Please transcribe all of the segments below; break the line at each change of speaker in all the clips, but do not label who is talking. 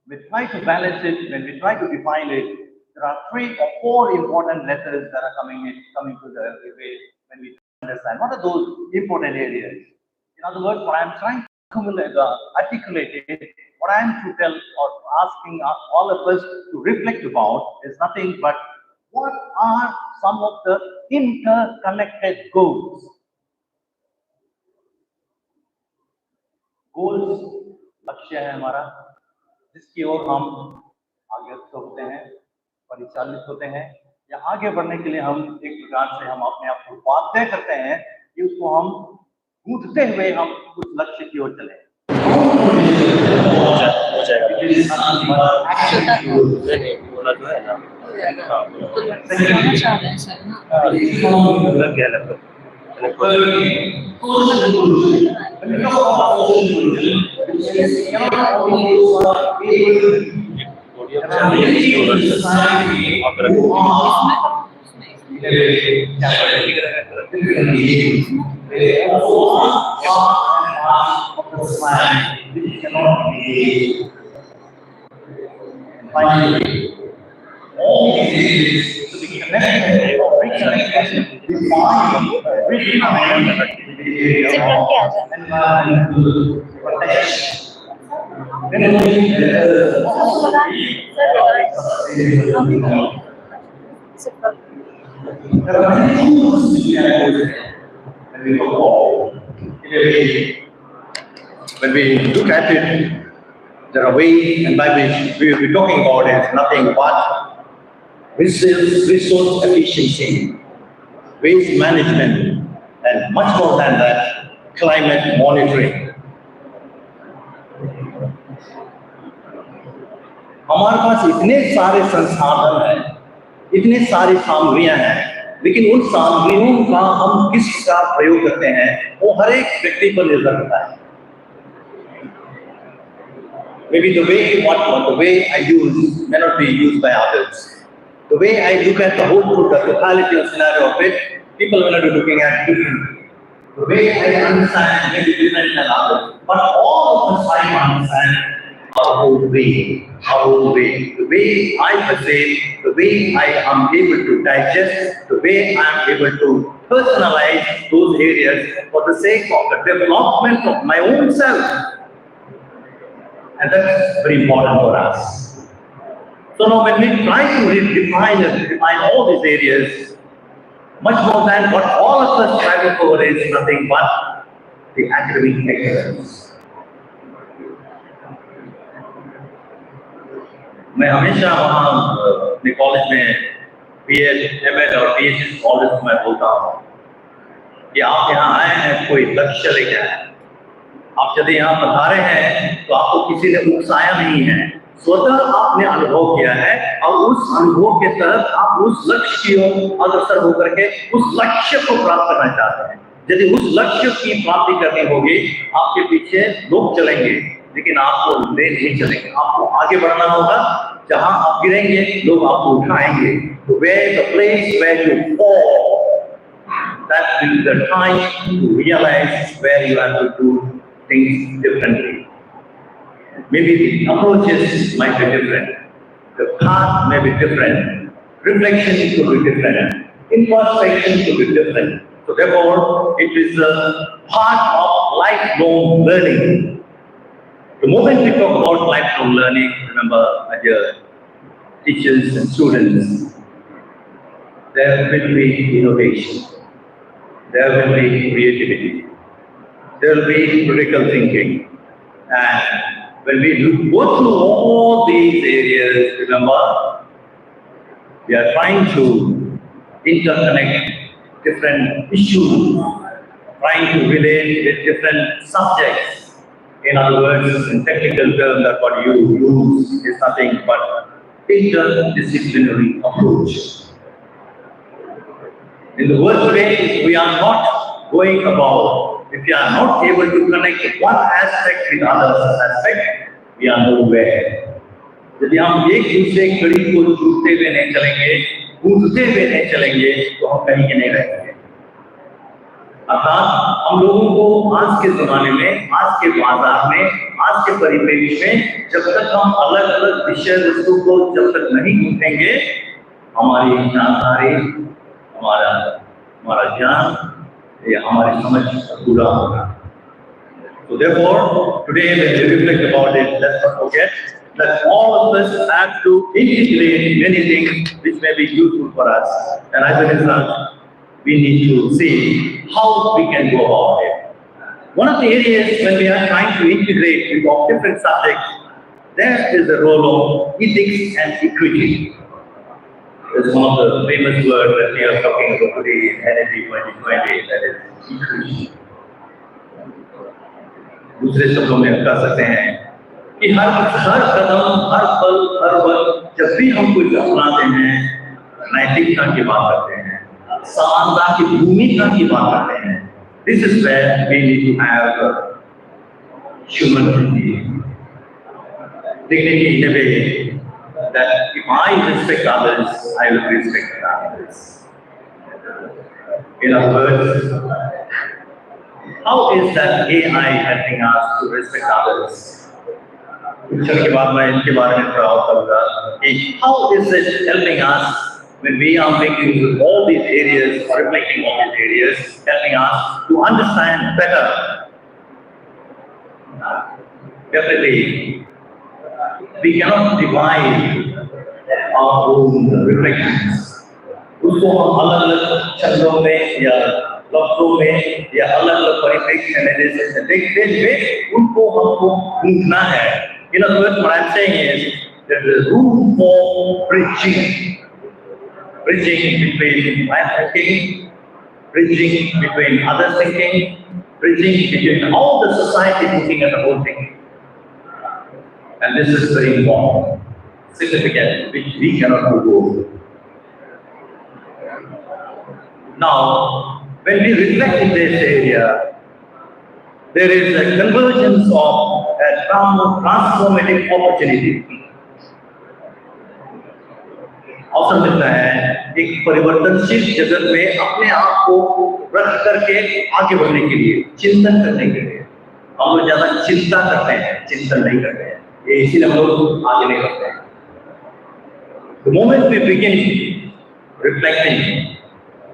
we try to balance it, when we try to define it, there are 3 or 4 important letters that are coming to the way when we understand. What are those important areas? In other words, what I'm trying to articulate it, what I'm to tell or asking all of us to reflect about is nothing but what are some of the interconnected goals? Goals लक्ष्य है हमारा, जिसकी ओर हम आगे होते हैं, परिचालित होते हैं, या आगे बढ़ने के लिए हम एक प्रकार से हम अपने आप को बाध्य करते हैं कि उसको हम कूदते हुए हम उस लक्ष्य की ओर चलें। हो जाएगा। बोला तो है ना। Finally, all these to be connected or reconnected, redefine the area of environmental protection. There are many tools we can use when we look forward. When we look at it, there are ways, and by which we will be talking about is nothing but resource efficiency, waste management, and much more than that, climate monitoring. हमारे पास इतने सारे संसाधन हैं, इतने सारी सामग्रियां हैं, लेकिन उन सामग्रियों का हम किस का प्रयोग करते हैं वो हर एक व्यक्ति पर निर्भर करता है। Maybe the way I use may not be used by others. The way I look at the whole, the totality of scenario of it, people will not be looking at differently. The way I understand may be different than others, but all of us try to understand our own way. The way I perceive, the way I am able to digest, the way I am able to personalize those areas for the sake of the development of my own self. And that's very important for us. So now when we try to define all these areas, much more than what all of us strive for is nothing but the academic excellence. मैं हमेशा वहाँ अपने college में BEd, MAd और PhD college में बोलता हूँ कि आप यहाँ आए हैं कोई लक्ष्य लेके आए हैं। आप यदि यहाँ पधारे हैं तो आपको किसी ने उकसाया नहीं है, स्वतः आपने अनुभव किया है और उस अनुभव के तहत आप उस लक्ष्य की ओर अग्रसर होकर के उस लक्ष्य को प्राप्त करना चाहते हैं। यदि उस लक्ष्य की प्राप्ति करनी होगी, आपके पीछे लोग चलेंगे, लेकिन आपको ले नहीं चलेंगे। आपको आगे बढ़ना होगा, जहां आप गिरेंगे लोग आपको उठाएंगे। तो the place where you fall, that will be the time to realize where you have to do things differently. Maybe the approaches might be different, the path may be different, reflection could be different, introspection could be different. So therefore, it is a part of lifelong learning. The moment we talk about lifelong learning, remember, my dear teachers and students, there will be innovation, there will be creativity, there will be critical thinking. And when we go through all these areas, remember, we are trying to interconnect different issues, trying to relate with different subjects. In other words, in technical terms, that what you use is nothing but interdisciplinary approach. In the word today, we are not going about, if we are not able to connect one aspect with other aspect, we are nowhere. यदि हम एक दूसरे कड़ी को छूटते हुए नहीं चलेंगे, कूदते हुए नहीं चलेंगे, तो हम कहीं के नहीं रहेंगे। अर्थात हम लोगों को आज के जमाने में, आज के बाजार में, आज के परिप्रेक्ष्य में जब तक हम अलग अलग विषय वस्तु को जब तक नहीं ढूंढेंगे, हमारी जानकारी, हमारा ज्ञान, ये हमारी समझ पूरा होगा. So therefore, today when we reflect about it, let's not forget that all of us have to integrate many things which may be useful for us. And as a result, we need to see how we can go about it. One of the areas when we are trying to integrate with different subjects, there is the role of ethics and equity. It's one of the famous words that we are talking about today in Energy 2020, that is equity. दूसरे शब्दों में हम कह सकते हैं कि हर कदम, हर पल, हर वक्त जब भी हम कुछ अपनाते हैं, नैतिकता की बात करते हैं, समानता की भूमिका की बात करते हैं. This is where we need to have humanity. Dignity in a way that if I respect others, I will respect others. In other words, how is that AI helping us to respect others? Picture के बाद मैं इनके बारे में थोड़ा और करूँगा. How is it helping us when we are making all these areas or reflecting all these areas, helping us to understand better? Definitely, we cannot divide our own reflections. उसको हम अलग-अलग शब्दों में या लफ्ज़ों में या अलग-अलग परिप्रेक्ष्य एनालिसिस में देखते हुए उनको हमको ढूंढना है. In other words, what I'm saying is there is room for bridging between my thinking, bridging between others thinking, bridging between all the society thinking and the whole thing. And this is very important, significant, which we cannot do. Now, when we reflect in this area, there is a convergence of a transformative opportunity. अवसर मिलता है एक परिवर्तनशील जगत में अपने आप को रख करके आगे बढ़ने के लिए, चिंतन करने के लिए. हम लोग ज्यादा चिंता करते हैं, चिंतन नहीं करते हैं. ये इसीलिए हम लोग आगे नहीं करते हैं. The moment we begin reflecting,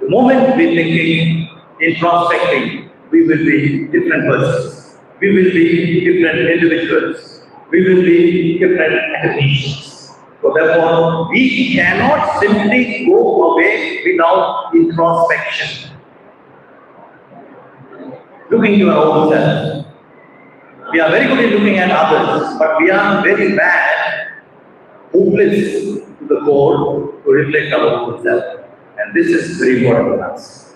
the moment we thinking, introspecting, we will be different persons. We will be different individuals. We will be different academicians. So therefore, we cannot simply go away without introspection. Looking to our own self. We are very good at looking at others, but we are very bad, hopeless to the core to reflect our own self. And this is very important for us.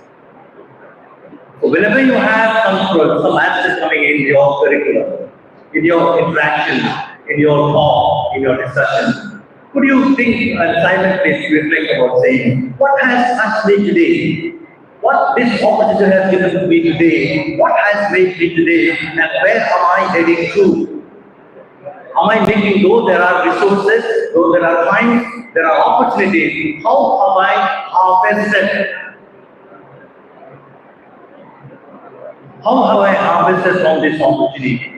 So whenever you have some answers coming in your curriculum, in your interaction, in your talk, in your discussion, could you think and silently reflect about saying, what has touched me today? What this opportunity has given to me today? What has made me today? And where am I heading to? Am I making, though there are resources, though there are times, there are opportunities, how have I harvested? How have I harvested from this opportunity?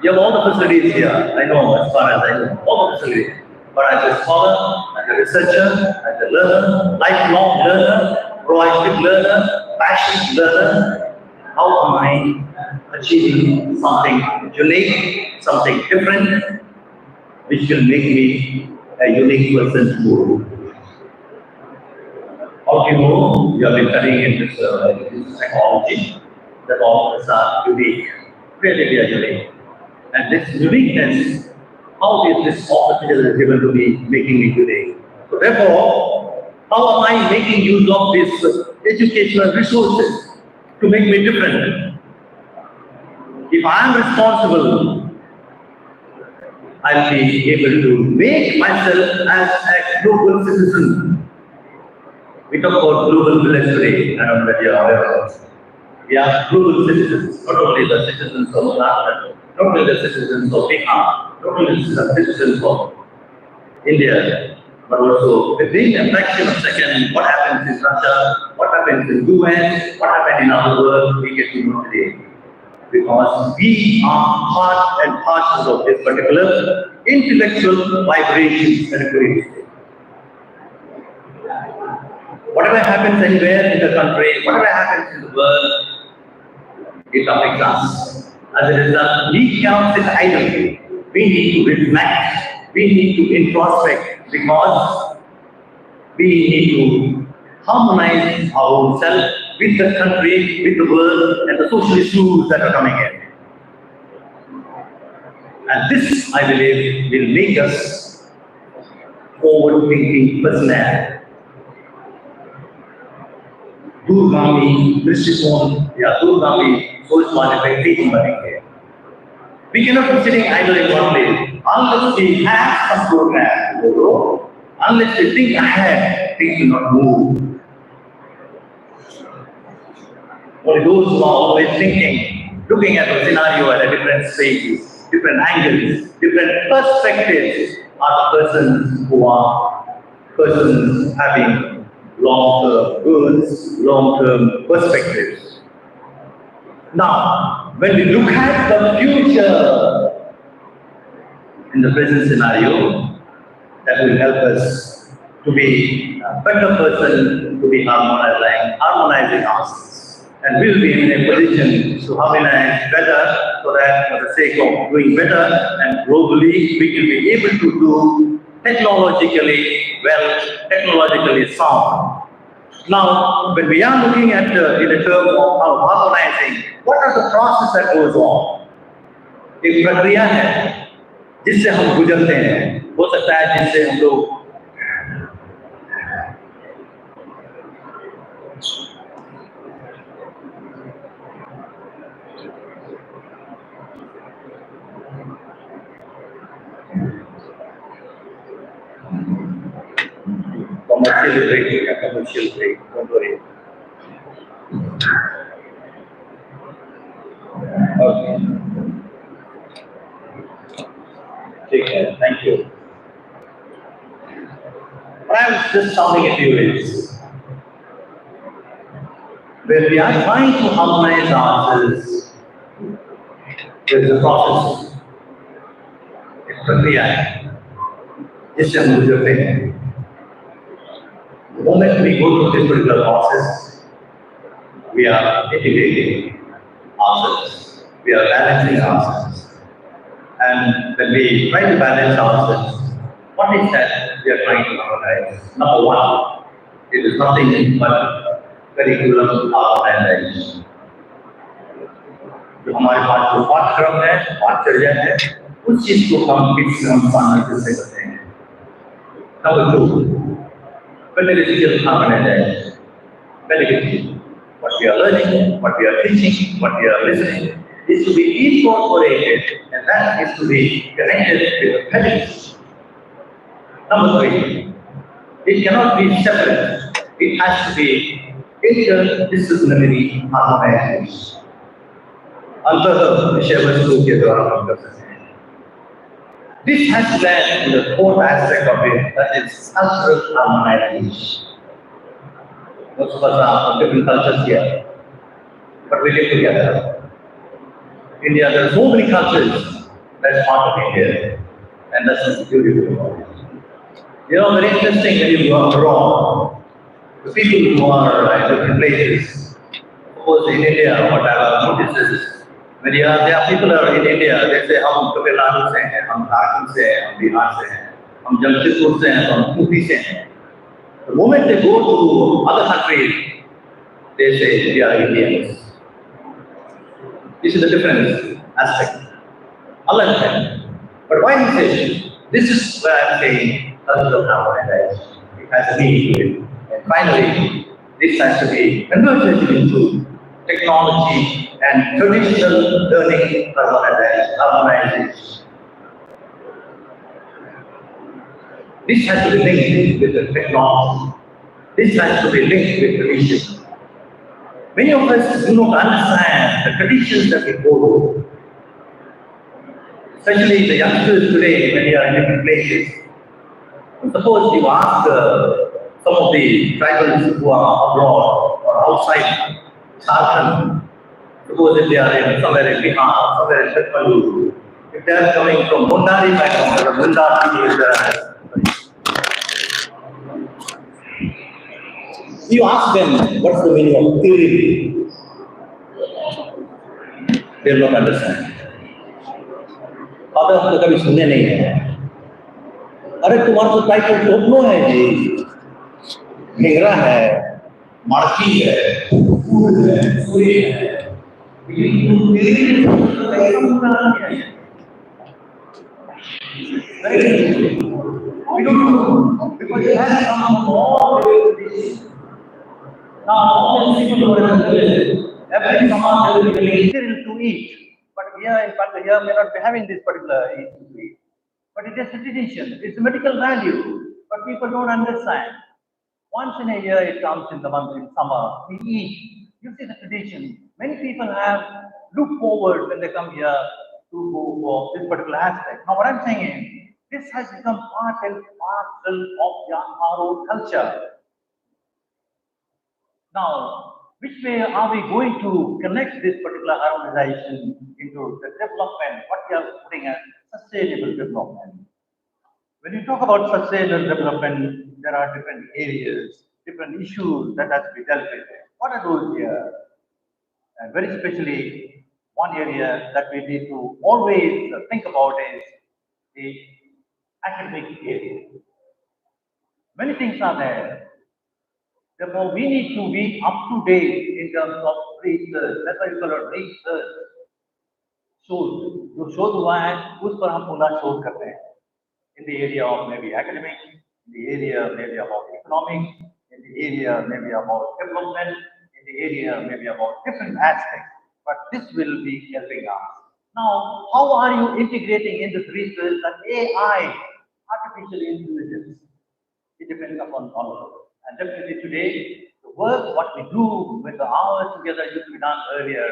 You have all the facilities here, I know, as far as I know, all the facilities. But as a scholar, as a researcher, as a learner, lifelong learner, proactive learner, passionate learner, how am I achieving something unique, something different, which will make me a unique person too? How do you know you have been studying in this psychology that all of us are unique? Really, we are unique. And this uniqueness, how is this opportunity given to me, making me unique? So therefore, how am I making use of these educational resources to make me different? If I am responsible, I'll be able to make myself as a global citizen. We talk about global village today, I don't know whether you are aware of it. We are global citizens, not only the citizens of Uttarakhand, not only the citizens of Bihar, not only the citizens of India, but also within a fraction of a second, what happens in Russia, what happens in the US, what happens in our world, we get to know today. because we are part and parcel of this particular intellectual vibrations and creation. Whatever happens anywhere in the country, whatever happens in the world, it affects us. As a result, we cannot sit idle. We need to reflect. We need to introspect because we need to harmonize our own self with the country, with the world, and the social issues that are coming in. And this, I believe, will make us forward-thinking personnel. दूरगामी दृष्टिकोण या दूरगामी सोच वाले व्यक्ति हम बनेंगे. We cannot be sitting idle in one place unless we have some program to grow. Unless we think ahead, things will not move. Only those who are always thinking, looking at the scenario at a different stages, different angles, different perspectives, are the persons having long-term goals, long-term perspectives. Now, when we look at the future in the present scenario, that will help us to be a better person, to be harmonizing ourselves. And we'll be in a position to harmonize better so that for the sake of doing better and globally, we will be able to do technologically well, technologically sound. Now, when we are looking at in the term of harmonizing, what are the process that goes on? एक प्रक्रिया है जिससे हम गुजरते हैं. हो सकता है जिससे हम लोग commercial break, don't worry. Okay. Take care. Thank you. I was just sounding a few ways. Where we are trying to harmonize ourselves, there is a process. एक प्रक्रिया है जिससे हम गुजरते हैं. The moment we go through this particular process, we are integrating ourselves, we are balancing ourselves. And when we try to balance ourselves, what is that we are trying to harmonize? Number one, it is nothing but curriculum harmonization. जो हमारे पास जो पाठ्यक्रम है, पाठ्यचर्या है, उस चीज को हम किस सामने से करते हैं. Number two, pedagogical harmonization. Pedagogy, what we are learning, what we are teaching, what we are listening, is to be incorporated, and that is to be connected with the pedagogy. Number three, it cannot be separate. It has to be interdisciplinary harmonization. अंतर विषय वस्तु के द्वारा हम कर सकते हैं. This has led to the fourth aspect of it, that is cultural harmonization. Most of us are from different cultures here, but we live together. India, there are so many cultures that's part of India, and that's the beauty of it. You know, very interesting when you go abroad, the people who are in different places, suppose in India, what I have noticed is, when there are people who are in India, they say, हम Tamil Nadu से हैं, हम Jharkhand से हैं, हम Bihar से हैं, हम Jamshedpur से हैं, हम UP से हैं. The moment they go to other countries, they say they are Indians. This is the different aspect. Allah is. But why he says this is where I'm saying cultural harmonization. It has a meaning to it. And finally, this has to be converted into technology and traditional learning harmonization. This has to be linked with the technology. This has to be linked with tradition. Many of us do not understand the traditions that we follow. Especially the youngsters today, when they are in different places. Suppose you ask some of the tribals who are abroad or outside Jharkhand, Suppose if they are in somewhere in Bihar, somewhere in Bengal, if they are coming from Mundari background, the Mundar people is there. You ask them what's the meaning of theory, they will not understand. Father हम तो कभी सुनने नहीं है. अरे तुम्हारा तो title Topno है जी, घेरा है, मार्की है, फूल है, सूर्य है. We don't know because it has come from all this. Now, all these people who are in the village, every summer they will be material to eat. But here, in fact, here may not be having this particular eat to eat. But it is a tradition, it's a medical value. But people don't understand. Once in a year it comes in the month in summer, we eat. You see the tradition. Many people have looked forward when they come here to go for this particular aspect. Now, what I'm saying is, this has become part and parcel of our own culture. Now, which way are we going to connect this particular harmonization into the development, what we are putting as sustainable development? When you talk about sustainable development, there are different areas, different issues that have to be dealt with. What are those here? And very especially, one area that we need to always think about is the academic area. Many things are there. Therefore, we need to be up to date in terms of research. That's why we call it research. जो शोध हुआ है उस पर हम पुनः शोध करते हैं. In the area of maybe academics, in the area maybe about economics, in the area maybe about development, in the area maybe about different aspects. But this will be helping us. Now, how are you integrating in this research that AI, artificial intelligence? It depends upon all of us. And definitely today, the work, what we do with the hours together used to be done earlier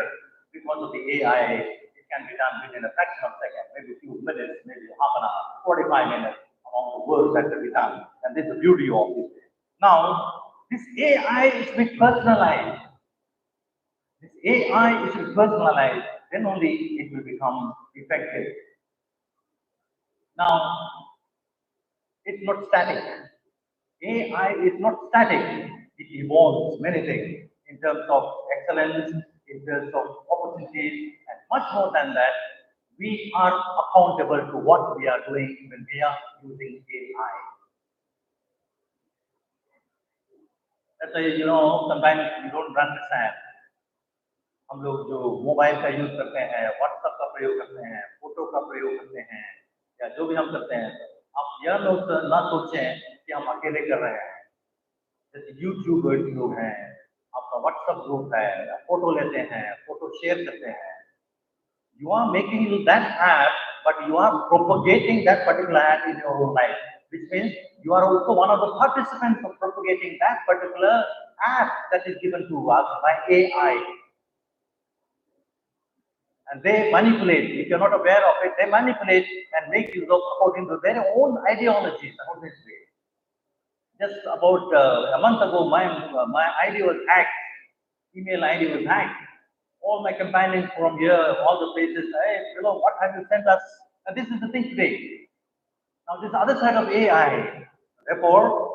because of the AI, it can be done within a fraction of a second, maybe a few minutes, maybe half an hour, 45 minutes among the work that can be done. And this is the beauty of this. Now, this AI is to be personalized. This AI is to be personalized, then only it will become effective. Now, it's not static. AI is not static. It evolves many things in terms of excellence, in terms of opportunities, and much more than that, we are accountable to what we are doing when we are using AI. That's why, sometimes you don't understand. हम लोग जो mobile का use करते हैं, WhatsApp का प्रयोग करते हैं, फोटो का प्रयोग करते हैं, या जो भी हम करते हैं, आप यह लोग ना सोचें कि हम अकेले कर रहे हैं. जैसे यूट्यूब लोग हैं, आपका व्हाट्सएप ग्रुप है, फोटो लेते हैं, फोटो शेयर करते हैं. You are making that app, but you are propagating that particular app in your own life, which means you are also one of the participants of propagating that particular app that is given to us by AI. And they manipulate, if you're not aware of it, they manipulate and make use of according to their own ideologies about this way. Just about a month ago, my ID was hacked, email ID was hacked. All my companions from here, all the places, hey, what have you sent us? And this is the thing today. Now, this other side of AI, therefore,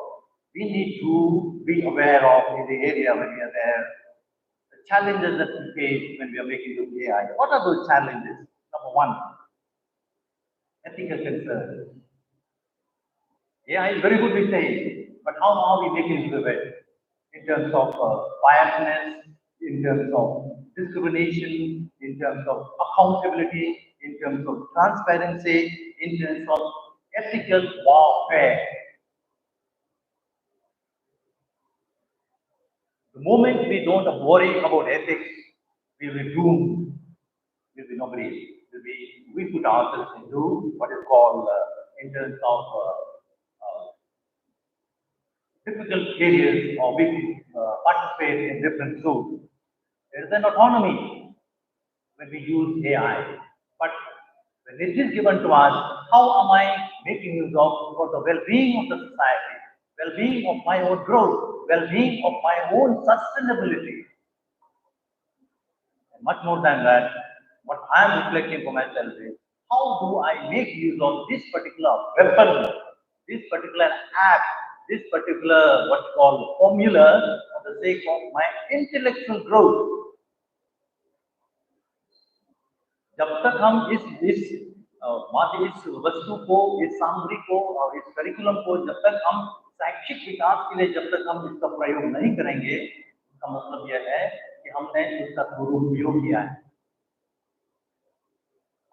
we need to be aware of in the area when we are there. Challenges that we face when we are making use of AI. What are those challenges? Number one, ethical concerns. AI is very good, we say, but how are we making use of it? In terms of biasness, in terms of discrimination, in terms of accountability, in terms of transparency, in terms of ethical warfare. The moment we don't worry about ethics, we will be doomed. Will be nobody. We put ourselves into what is called in terms of difficult areas, or we participate in different zones. There is an autonomy when we use AI, but when it is given to us, how am I making use of for the well-being of the society, well-being of my own growth, well-being of my own sustainability? Much more than that, what I am reflecting for myself is how do I make use of this particular weapon, this particular app, this particular what's called formula for the sake of my intellectual growth. जब तक हम इस वस्तु को, इस सामग्री को और इस करिकुलम को जब तक हम शैक्षिक विकास के लिए जब तक हम इसका प्रयोग नहीं करेंगे, इसका मतलब यह है कि हमने इसका दुरुपयोग किया है।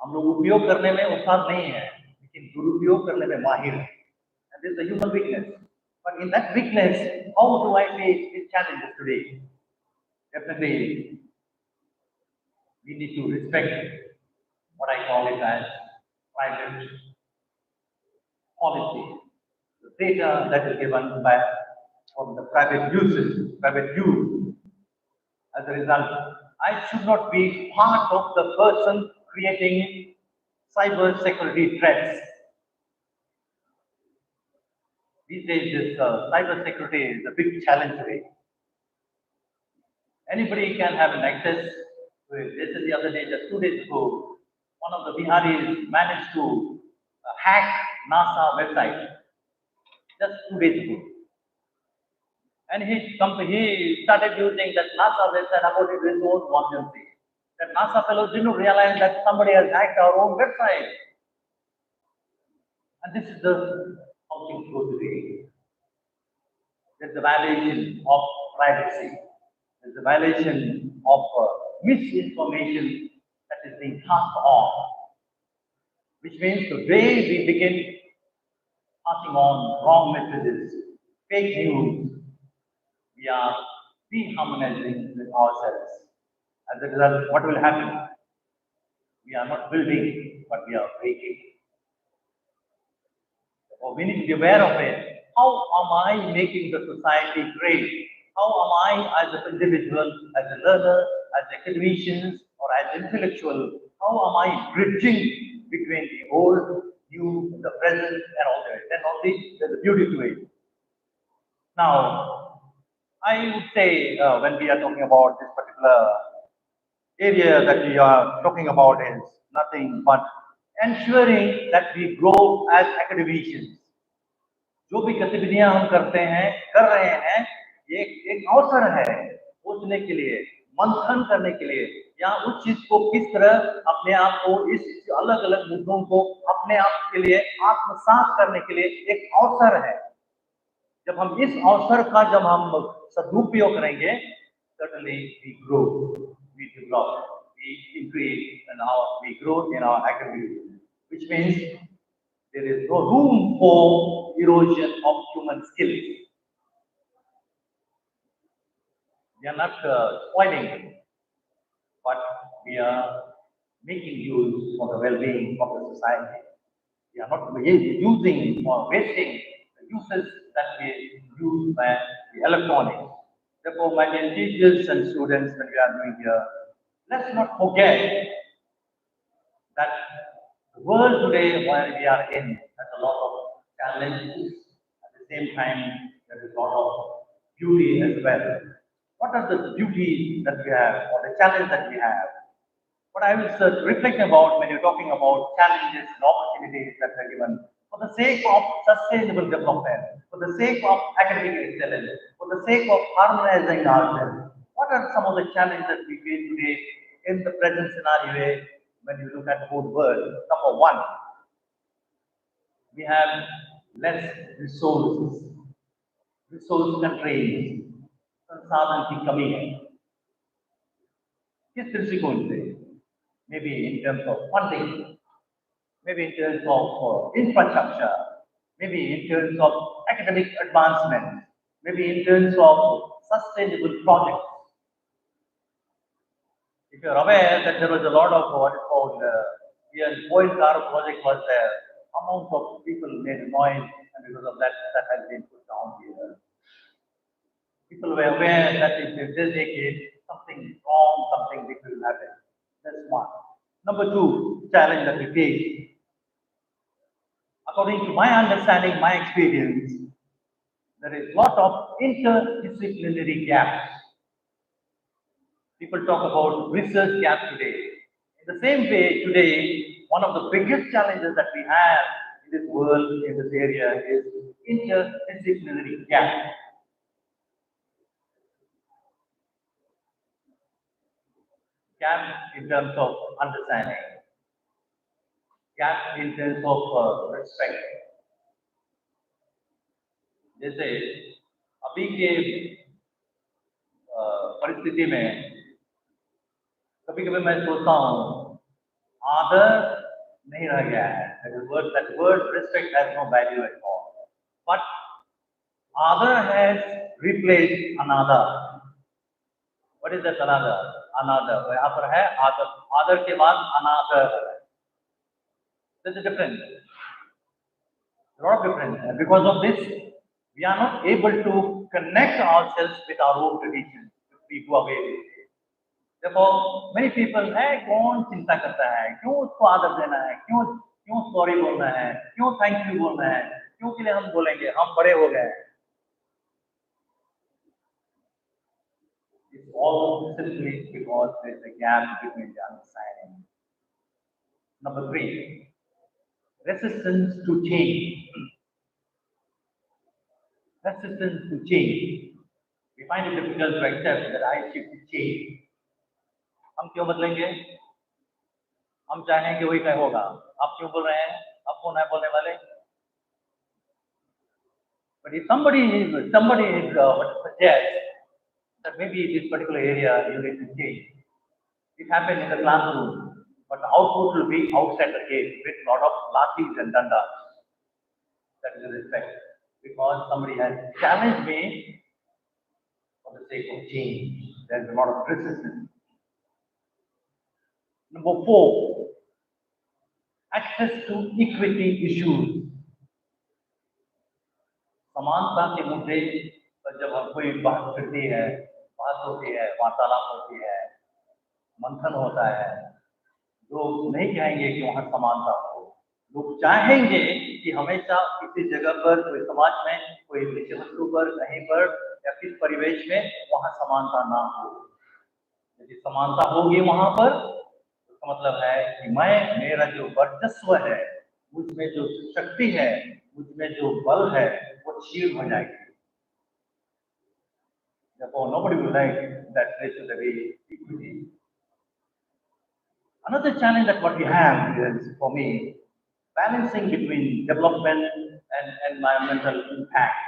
हम लोग उपयोग करने में उस्ताद नहीं है, लेकिन दुरुपयोग करने में माहिर है। And this is a human weakness. But in that weakness, how do I face these challenges today? Definitely, we need to respect what I call it as private policy. The data that is given by from the private users, private use. As a result, I should not be part of the person creating cyber security threats. These days, this cyber security is a big challenge today. Anybody can have an access to it. This is the other day, just 2 days ago, one of the Biharis managed to hack NASA website just 2 days ago. And he started using that NASA website about his own emergency. That NASA fellows didn't realize that somebody has hacked our own website. And this is how things go today. There's a violation of privacy. There's a violation of misinformation that is being passed on. Which means the day we begin passing on wrong messages, fake news, we are dehumanizing ourselves. As a result, what will happen? We are not building, but we are breaking. So we need to be aware of it. How am I making the society great? How am I, as an individual, as a learner, as academicians, or as intellectual, how am I bridging between the old, new, the present, and all that? And all this, there's a beauty to it. Now, I would say when we are talking about this particular area that we are talking about is nothing but ensuring that we grow as academicians. जो भी गतिविधियां हम कर रहे हैं, ये एक अवसर है सोचने के लिए, मंथन करने के लिए, या उस चीज को किस तरह अपने आप को इस अलग अलग मुद्दों को अपने आप के लिए आत्मसात करने के लिए एक अवसर है। जब हम इस अवसर का जब हम सदुपयोग करेंगे, certainly we grow, we develop, we increase, and we grow in our academic, which means there is no room for erosion of human skills. We are not spoiling them, but we are making use for the well-being of the society. We are not using or wasting the uses that we use by the electronics. Therefore, my dear teachers and students, when we are doing here, let's not forget that the world today where we are in has a lot of challenges. At the same time, there is a lot of beauty as well. What are the beauties that we have or the challenge that we have? What I was reflecting about when you're talking about challenges and opportunities that are given for the sake of sustainable development, for the sake of academic excellence, for the sake of harmonizing ourselves. What are some of the challenges that we face today in the present scenario when you look at the whole world? Number one, we have less resources, resource constraints, संसाधन की कमी है। किस दृष्टिकोण से? Maybe in terms of funding, maybe in terms of infrastructure, maybe in terms of academic advancement, maybe in terms of sustainable projects. If you are aware that there was a lot of what is called here Boil Car project was there, amount of people made noise, and because of that, that has been put down here. People were aware that if they take it, something wrong, something big will happen. That's one. Number two, challenge that we face. According to my understanding, my experience, there is a lot of interdisciplinary gaps. People talk about research gap today. In the same way, today, one of the biggest challenges that we have in this world, in this area, is interdisciplinary gap. Gap in terms of understanding, gap in terms of respect. जैसे अभी के परिस्थिति में कभी कभी मैं सोचता हूँ आदर नहीं रह गया है that word respect has no value at all but other has replaced another. What is that another? Another. यहाँ पर है आदर आदर के बाद another. There's a difference. A lot of difference. And because of this, we are not able to connect ourselves with our own traditions if we go away with it. Therefore, many people है कौन चिंता करता है क्यों उसको आदर देना है क्यों क्यों सॉरी बोलना है क्यों थैंक यू बोलना है क्यों के लिए हम बोलेंगे हम बड़े हो गए हैं. It's all simply because there's a gap between the understanding. Number 3, resistance to change. Resistance to change. We find it difficult to accept that I should change. हम क्यों बदलेंगे? हम चाहेंगे वही क्या होगा. आप क्यों बोल रहे हैं? आप कौन है बोलने वाले? But if somebody suggests that maybe this particular area you need to change, it happens in the classroom, but the output will be outside the gate with a lot of lathis and dandas. That is the respect. Because somebody has challenged me for the sake of change. There is a lot of resistance. Number 4, access to equity issues. समानता के मुद्दे पर जब हम कोई बात करती है, बात होती है, वार्तालाप होती है, मंथन होता है, लोग नहीं कहेंगे कि वहाँ समानता हो. लोग चाहेंगे कि हमेशा किसी जगह पर कोई समाज में कोई विषय वस्तु पर कहीं पर या किस परिवेश में वहाँ समानता ना हो. यदि समानता होगी वहाँ पर तो मतलब है कि मेरा जो वर्चस्व है मुझमें जो शक्ति है मुझमें जो बल है वो क्षीण हो जाएगी. Therefore, nobody will like that there should be equity. Another challenge that what we have is, for me, balancing between development and environmental impact.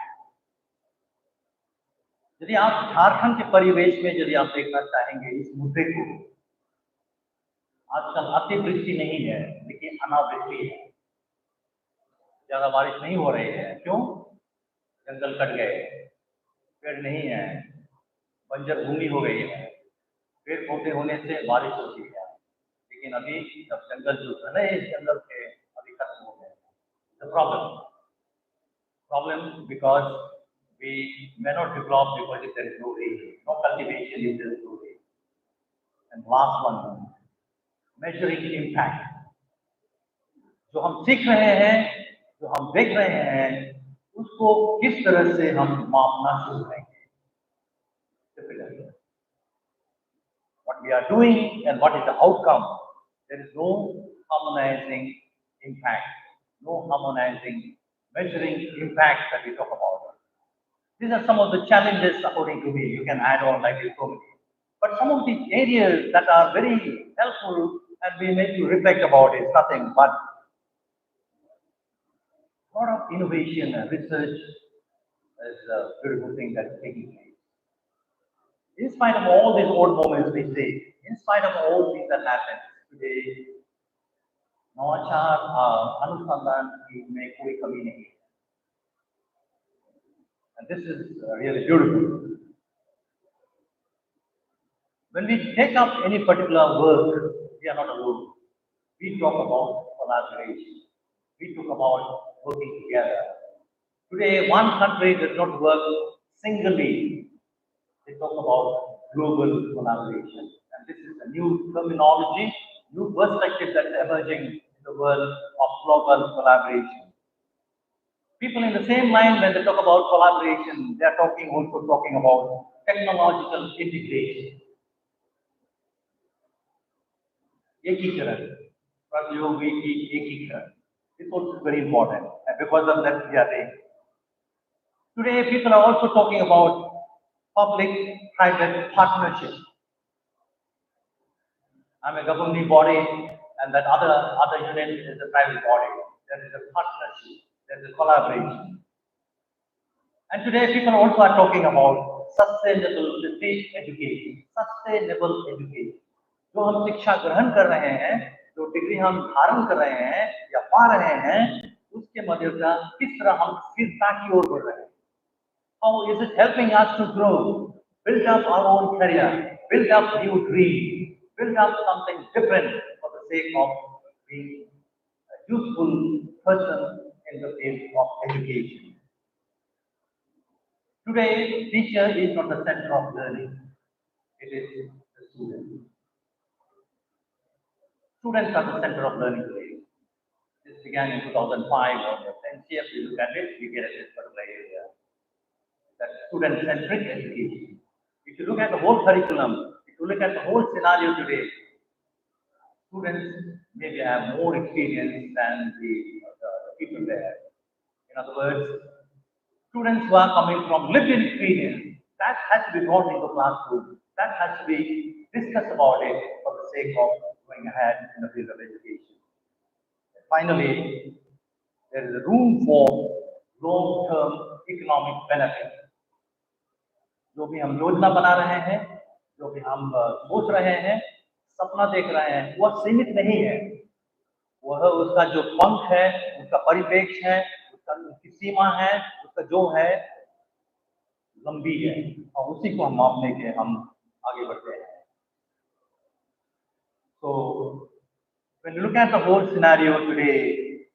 यदि आप झारखंड के परिवेश में यदि आप देखना चाहेंगे इस मुद्दे को, आजकल अतिवृष्टि नहीं है लेकिन अनावृष्टि है. ज्यादा बारिश नहीं हो रही है. क्यों? जंगल कट गए, पेड़ नहीं है, बंजर भूमि हो गई है. पेड़ पौधे होने से बारिश होती है लेकिन अभी जब जंगल जो घने जंगल थे अभी खत्म हो गए. The problem because we may not develop because there is no rain, no cultivation if there is no rain. And last one, measuring impact. जो हम सीख रहे हैं, जो हम देख रहे हैं, उसको किस तरह से हम मापना शुरू करेंगे. What we are doing and what is the outcome. There is no harmonizing impact, no harmonizing measuring impact that we talk about. These are some of the challenges according to me. You can add on like this so many. But some of the areas that are very helpful and we need to reflect about is nothing but a lot of innovation and research is a beautiful thing that is taking place. In spite of all these old moments we see, in spite of all things that happen today, नवाचार अनुसंधान में कोई कमी नहीं है. And this is really beautiful. When we take up any particular work, we are not alone. We talk about collaboration. We talk about working together. Today, one country does not work singly. They talk about global collaboration. And this is a new terminology, new perspective that is emerging in the world of global collaboration. People in the same line, when they talk about collaboration, they are also talking about technological integration. ekikaran, pratyogiki ekikaran. This also is very important, and because of that we are there. Today, people are also talking about public-private partnership. I'm a governing body, and that other unit is a private body. There is a partnership. There is a collaboration. And today, people also are talking about sustainable education. Sustainable education. जो हम शिक्षा ग्रहण कर रहे हैं, जो degree हम धारण कर रहे हैं या पा रहे हैं, उसके मध्य से किस तरह हम स्थिरता की ओर बढ़ रहे हैं? How is it helping us to grow, build up our own career, build up new dreams, build up something different for the sake of being a useful person in the field of education? Today, teacher is not the center of learning. It is the student. Students are the center of learning today. This began in 2005 on the NCF. We look at it, we get at this particular area. That student-centric education. If you look at the whole curriculum, if you look at the whole scenario today, students maybe have more experience than the people there. In other words, students who are coming from lived-in experience, that has to be brought into the classroom. That has to be discussed about it for the sake of going ahead in the field of education. And finally, there is room for long-term economic benefit. जो भी हम योजना बना रहे हैं, जो भी हम सोच रहे हैं, सपना देख रहे हैं, वह सीमित नहीं है. वह उसका जो पंख है, उसका परिप्रेक्ष्य है, उसकी सीमा है, उसका जो है लंबी है, और उसी को हम मापने के हम आगे बढ़ते हैं. So when you look at the whole scenario today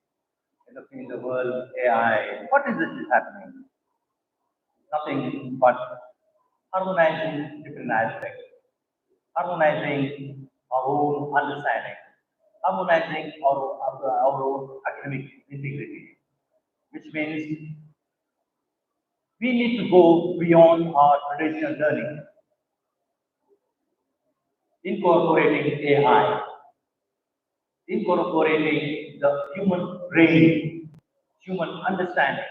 in the world AI, what is this happening? Nothing but harmonizing different aspects, harmonizing our own understanding, harmonizing our own academic integrity, which means we need to go beyond our traditional learning, incorporating AI, incorporating the human brain, human understanding,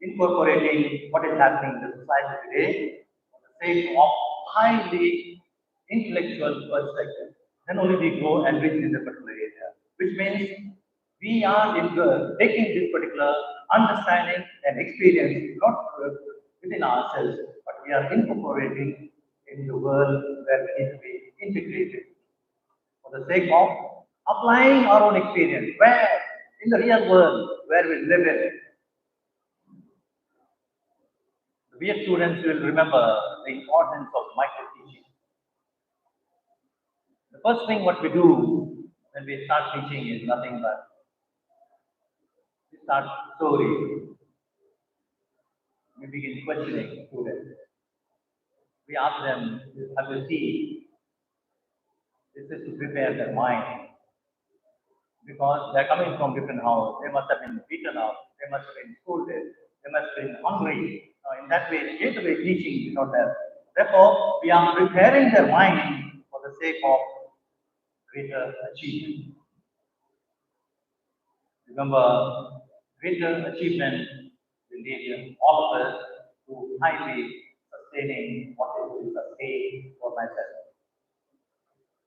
incorporating what is happening in the society today for the sake of highly intellectual perspective. Then only we grow and reach in the particular area, which means we are taking this particular understanding and experience not within ourselves, but we are incorporating in the world where it is to be integrated for the sake of applying our own experience, where in the real world where we live in. The BA students will remember the importance of micro teaching. The first thing what we do when we start teaching is nothing but we start story. We begin questioning students. We ask them, have you seen? This is to prepare their mind. Because they're coming from different houses, they must have been beaten up, they must have been scolded, they must have been hungry. In that way, straight-away teaching is not there. Therefore, we are preparing their mind for the sake of greater achievement. Remember, greater achievement will lead all of us to highly sustaining what is sustain for myself,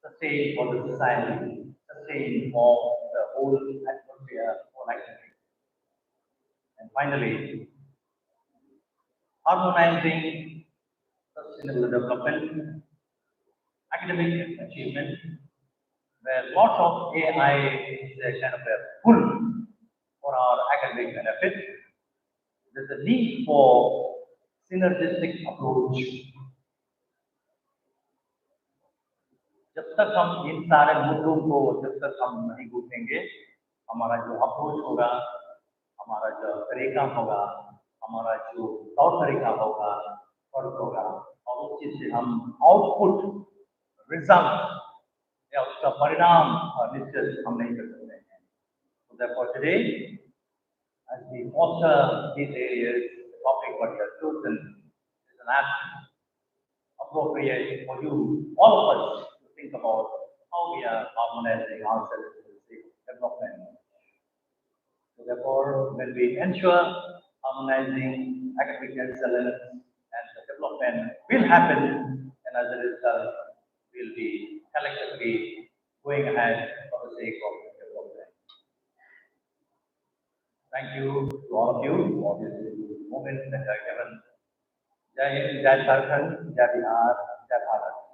sustain for the society, sustain for the whole atmosphere for academics. And finally, harmonizing sustainable development, academic achievement, where lots of AI is a kind of a pull for our academic benefit. There's a need for synergistic approach. जब तक हम इन सारे मुद्दों को जब तक हम नहीं गूंथेंगे, हमारा जो अप्रोच होगा, हमारा जो तरीका होगा, हमारा जो तौर तरीका होगा, फर्क होगा, और उस चीज से हम आउटपुट रिजल्ट या उसका परिणाम निश्चित हम नहीं कर सकते हैं. So therefore today, as we foster these areas, the topic what we have chosen is an act appropriate for you, all of us, to think about how we are harmonizing ourselves with the development. So therefore, when we ensure harmonizing academic excellence and the development will happen, and as a result, we'll be collectively going ahead for the sake of development. Thank you to all of you for this moment that you have given. Jai Hind, Jai Jharkhand, Jai Bihar, Jai Bharat.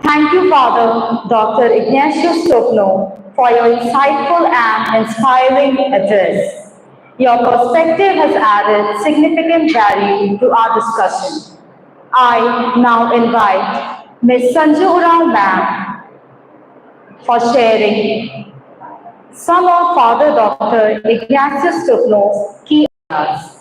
Thank you, Father Dr. Ignatius Stopno, for your insightful and inspiring address. Your perspective has added significant value to our discussion. I now invite Ms. Sanju Urao ma'am for sharing some of Father Dr. Ignatius Stopno's key ideas.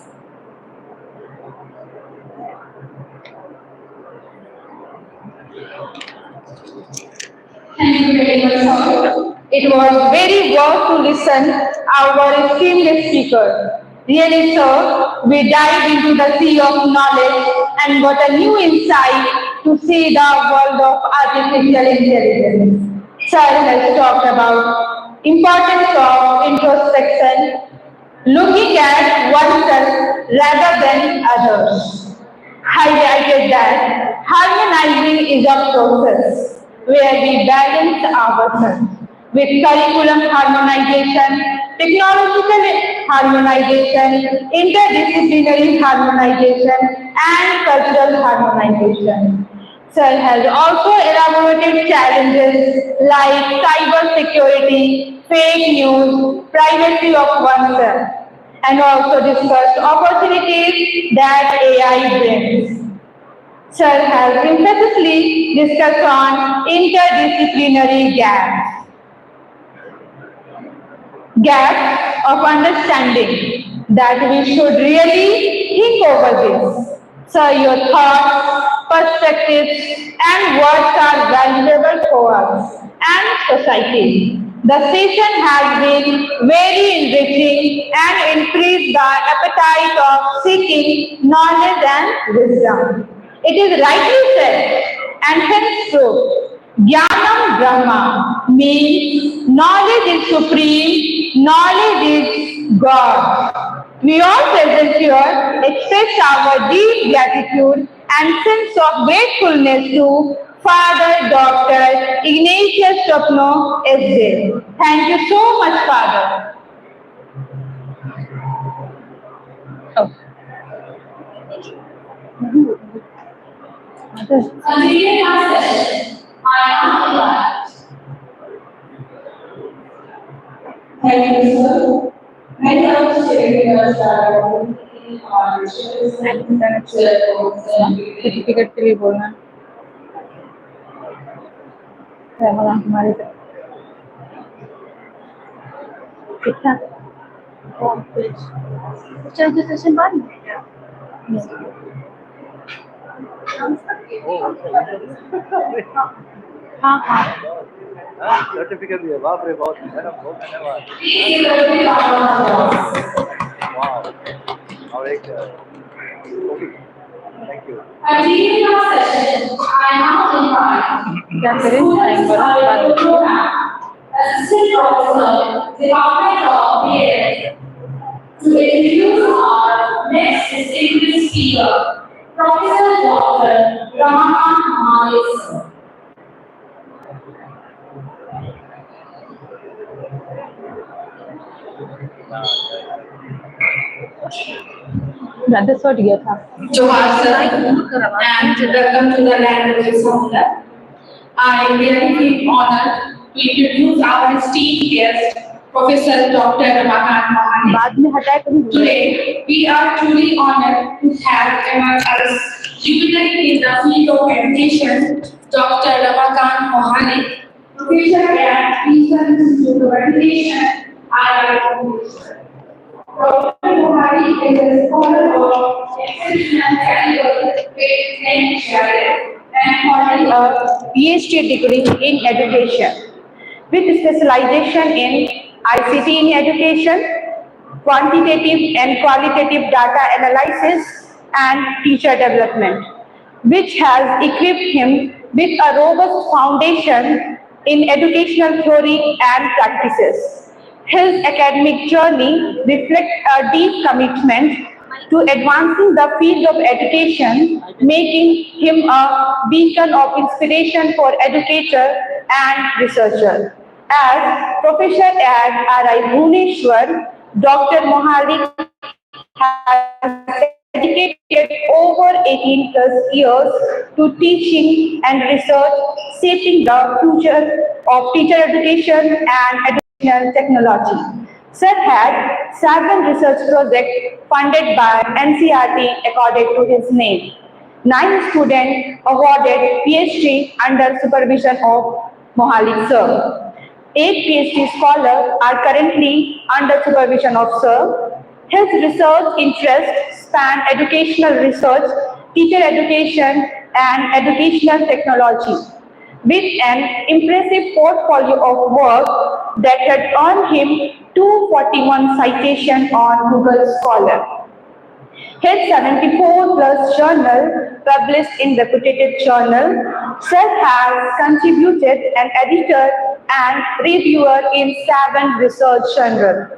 Thank you very much, sir. It was very worth to listen our esteemed speaker. Really, sir, we dived into the sea of knowledge and got a new insight to see the world of artificial intelligence. Sir has talked about importance of introspection, looking at oneself rather than others. Highlighted that harmonizing is a process where we balance ourselves with curriculum harmonization, technological harmonization, interdisciplinary harmonization, and cultural harmonization. Sir has also elaborated challenges like cyber security, fake news, privacy of oneself, and also discussed opportunities that AI brings. Sir has emphatically discussed on interdisciplinary gaps of understanding that we should really think over this. So your thoughts, perspectives, and words are valuable for us and society. The session has been very enriching and increased the appetite of seeking knowledge and wisdom. It is rightly said, and hence true. Jnanam Brahma means knowledge is supreme, knowledge is God. We all present here express our deep gratitude and sense of gratefulness to Father Dr. Ignatius Stopno S.J. Thank you so much, Father. Continuing our session, I am thank you, sir. Many of the sharing our
certificate के लिए बोलना हमारे कितना चल session बाद में हाँ हाँ
सर्टिफिकेट दिया बाप रे बहुत धन्यवाद और एक thank you
Continuing our session, I now invite Assistant Professor, Department of BA, to introduce our next distinguished speaker, Professor Dr. Ramakant Mahale.
that's what you have.
Johar sir, and welcome to the land of Sounda. I really feel honored to introduce our esteemed guest, Professor Dr. Ramakant Mahale. Today, we are truly honored to have among us luminary in the field of education, Dr. Ramakant Mahale, Professor at Eastern Institute of Education, IIT. Dr. Mahale is a scholar of exceptional caliber, faith and charity, and holding a PhD degree in education, with specialization in ICT in education, quantitative and qualitative data analysis,
and teacher development, which has equipped him with a robust foundation in educational theory and practices. His academic journey reflects a deep commitment to advancing the field of education, making him a beacon of inspiration for educator and researcher. As professor at RI Bhubaneswar, Dr. Mohalik has dedicated over 18 plus years to teaching and research, shaping the future of teacher education and educational technology. Sir had 7 research projects funded by NCRT according to his name. 9 students awarded PhD under supervision of Mohalik sir. 8 PhD scholars are currently under supervision of Sir. His research interests span educational research, teacher education, and educational technology. With an impressive portfolio of work that had earned him 241 citations on Google Scholar. His 74 plus journal published in reputed journal, Sir has contributed an editor and reviewer in 7 research journals.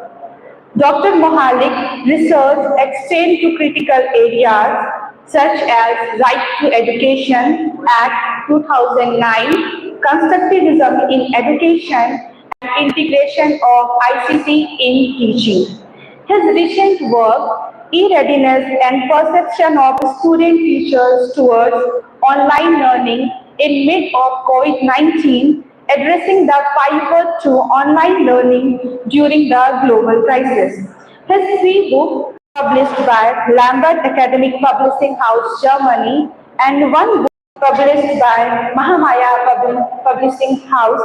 Dr. Mohalik research extends to critical areas such as Right to Education Act 2009, Constructivism in Education, and integration of ICT in teaching. His recent work, E-Readiness and Perception of Student Teachers Towards Online Learning in Mid of COVID-19, addressing the pivot to online learning during the global crisis. His 3 books, published by Lambert Academic Publishing House, Germany, and 1 book published by Mahamaya Publishing House,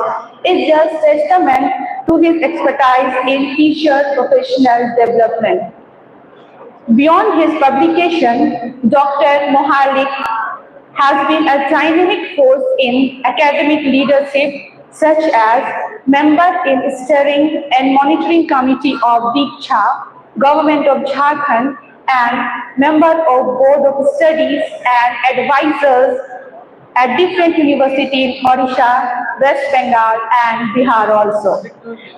is just testament to his expertise in teacher professional development. Beyond his publication, Dr. Mohalik has been a dynamic force in academic leadership, such as member in steering and monitoring committee of Diksha, Government of Jharkhand, and member of Board of Studies and advisors at different universities in Odisha, West Bengal, and Bihar also.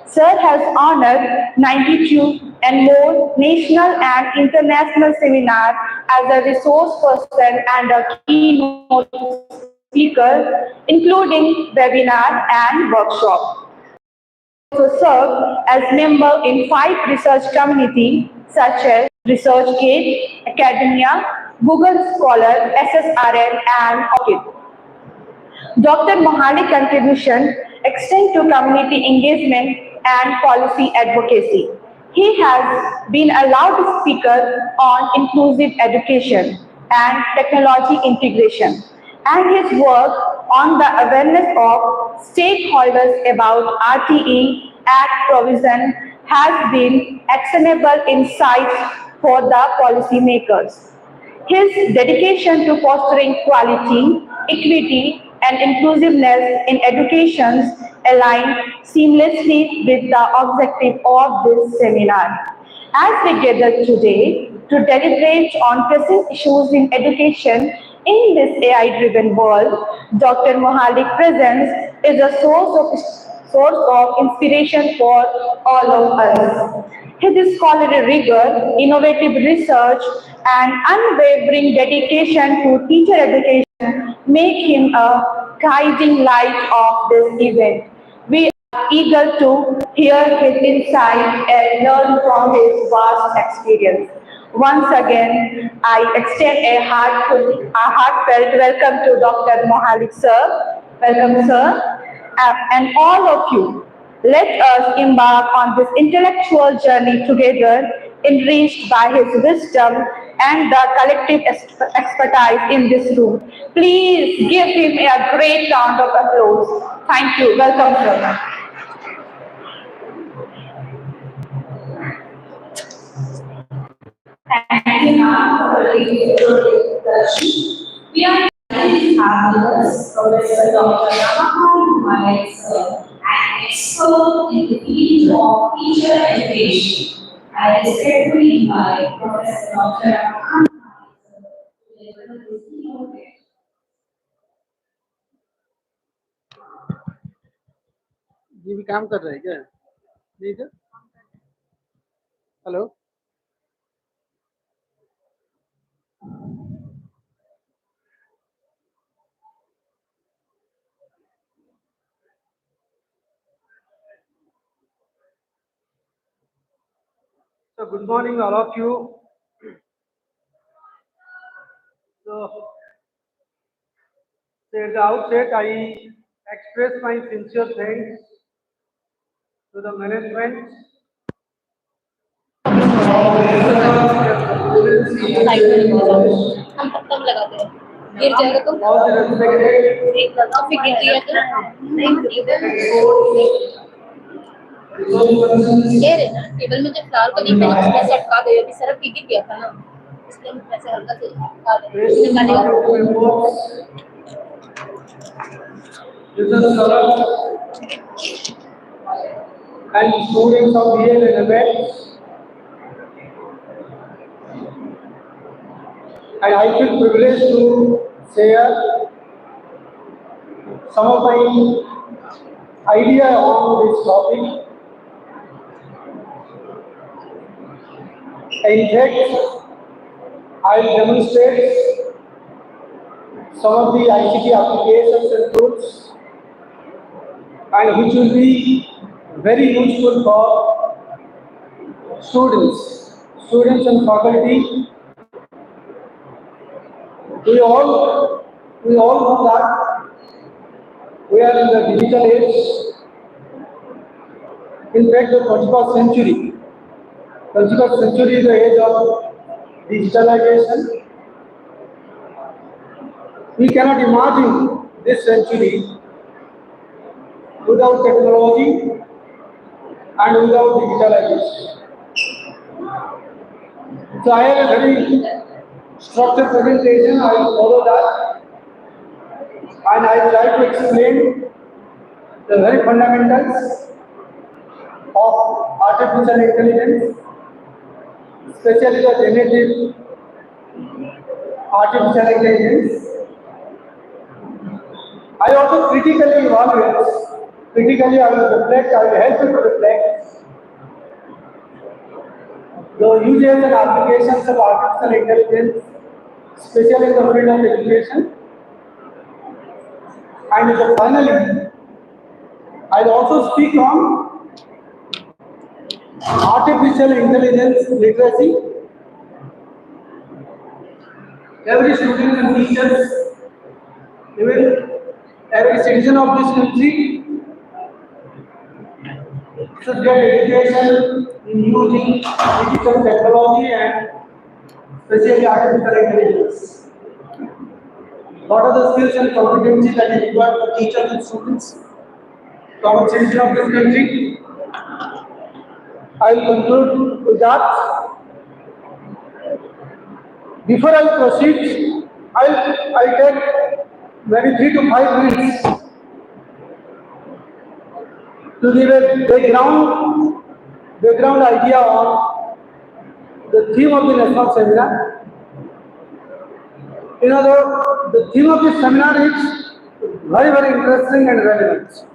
Sir has honored 92 and more national and international seminars as a resource person and a keynote speaker, including webinar and workshop. Also served as member in 5 research communities such as ResearchGate, Academia, Google Scholar, SSRN, and ORCID. Dr. Mohalik's contribution extends to community engagement and policy advocacy. He has been a loud speaker on inclusive education and technology integration, and his work on the awareness of stakeholders about RTE Act provision has been actionable insights for the policymakers. His dedication to fostering quality, equity, and inclusiveness in education align seamlessly with the objective of this seminar. As we gather today to deliberate on pressing issues in education in this AI-driven world, Dr. Mohalik presence is a source of inspiration for all of us. His scholarly rigor, innovative research, and unwavering dedication to teacher education make him a guiding light of this event. We are eager to hear his insight and learn from his vast experience. Once again, I extend a heartfelt welcome to Dr. Mohalik sir. Welcome, sir. And all of you, let us embark on this intellectual journey together, enriched by his wisdom and the collective expertise in this room. Please give him a great round of applause. Thank you. Welcome, sir.
Thank you, ma'am, for the introduction. We are delighted to have with us Professor Dr. Ramahari Malik, sir, an expert in the field of teacher education. I respectfully invite Professor Dr. Ramahari
ये भी काम कर रहा है क्या? नहीं sir. Hello. So good morning all of you. So at the outset I express my sincere thanks to the management.
हम तब लगाते हैं गिर जाएगा तो
All the respected
एक लगाओ फिर गिर जाएगा तो नहीं ये रे ना टेबल में जब फ्लावर को नहीं मैंने उसमें से अटका दे अभी सरफ गिर गया था ना इसलिए हम ऐसे हल्का से अटका दे
This is Saurabh and students of BL and ML. And I feel privileged to share some of my idea on this topic. In fact, I will demonstrate some of the ICT applications and tools, and which will be very useful for students and faculty. We all know that we are in the digital age. In fact, the 21st century. 21st century is the age of digitalization. We cannot imagine this century without technology and without digitalization. So I have a very structured presentation. I will follow that, and I will try to explain the very fundamentals of artificial intelligence, especially the generative artificial intelligence. I also critically evaluate, I will reflect, I will help you to reflect the uses and applications of artificial intelligence, especially in the field of education. And finally, I will also speak on artificial intelligence literacy. Every student and teachers, even every citizen of this country should get education in using digital technology and especially artificial intelligence. What are the skills and competencies that is required for teachers and students, common citizen of this country? I will conclude with that. Before I proceed, I'll take maybe 3 to 5 minutes to give a background idea on the theme of the national seminar. You know, the theme of this seminar is very, very interesting and relevant.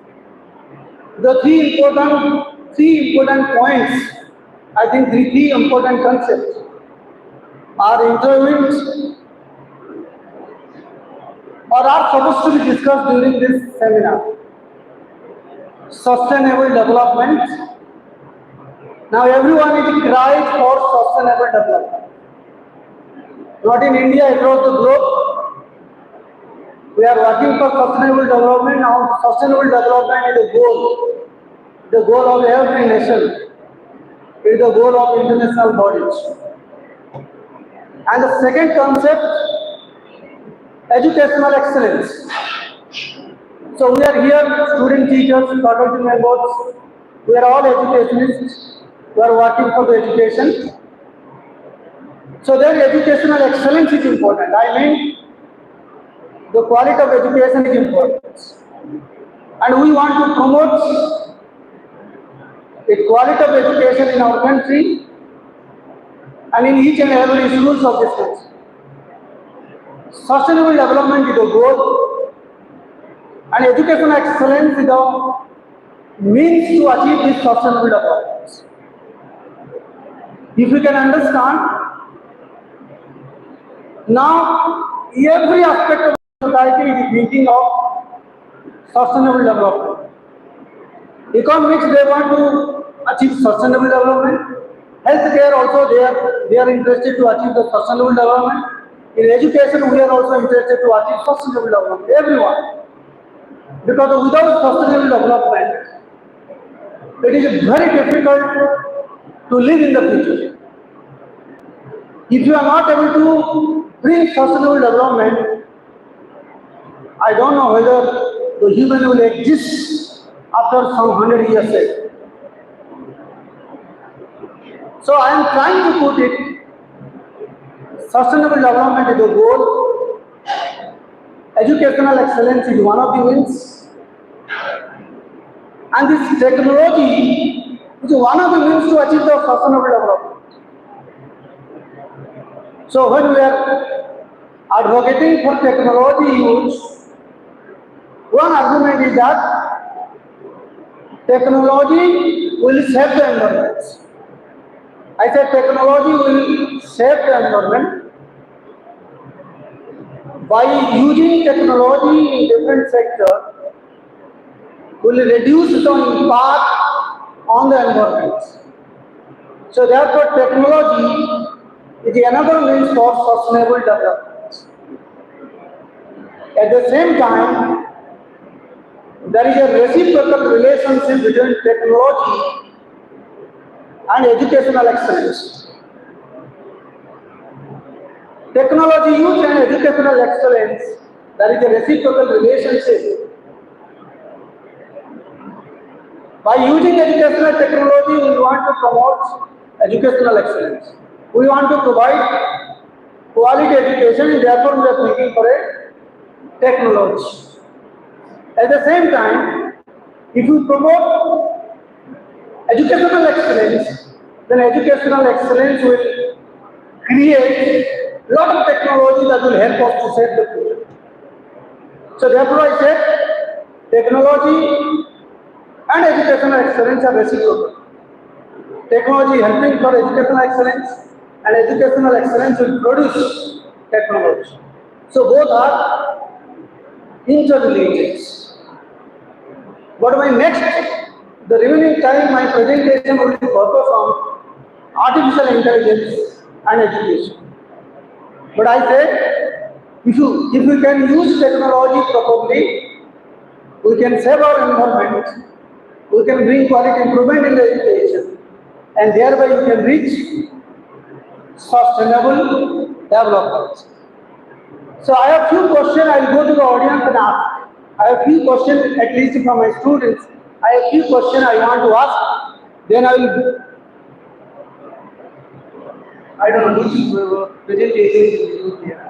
The three important points, I think three important concepts are interviewed or are supposed to be discussed during this seminar. Sustainable development. Now everyone is crying for sustainable development. Not in India, across the globe. We are working for sustainable development. Now sustainable development is the goal of every nation. It is the goal of international bodies. And the second concept, educational excellence. So we are here, student teachers, faculty members, we are all educationists, we are working for the education. So then educational excellence is important. I mean, the quality of education is important. And we want to promote the quality of education in our country and in each and every schools of this country. Sustainable development is the goal, and educational excellence is means to achieve this sustainable development. If we can understand, now every aspect of society is thinking of sustainable development. Economics, they want to achieve sustainable development. Healthcare also, they are interested to achieve the sustainable development. In education, we are also interested to achieve sustainable development. Everyone. Because without sustainable development, it is very difficult to live in the future. If you are not able to bring sustainable development, I don't know whether the human will exist after some 100 years. So I am trying to put it, sustainable development is the goal, educational excellence is one of the means, and this technology is one of the means to achieve the sustainable development. So when we are advocating for technology use, one argument is that technology will save the environment. I said technology will save the environment. By using technology in different sectors, will reduce the impact on the environment. So therefore technology is another means for sustainable development. At the same time, there is a reciprocal relationship between technology and educational excellence. Technology use and educational excellence, there is a reciprocal relationship. By using educational technology, we want to promote educational excellence. We want to provide quality education, and therefore we are thinking for a technology. At the same time, if you promote educational excellence, then educational excellence will create a lot of technology that will help us to save the future. So therefore I said technology and educational excellence are reciprocal. Technology helping for educational excellence, and educational excellence will produce technology. So both are interrelated. But the remaining time, my presentation will be focused on artificial intelligence and education. But I said, if we can use technology properly, we can save our environment, we can bring quality improvement in the education, and thereby we can reach sustainable development. So I have few questions. I will go to the audience and ask. I have few questions, at least from my students. I have few questions I want to ask. Then I will. I don't know which presentation is used here.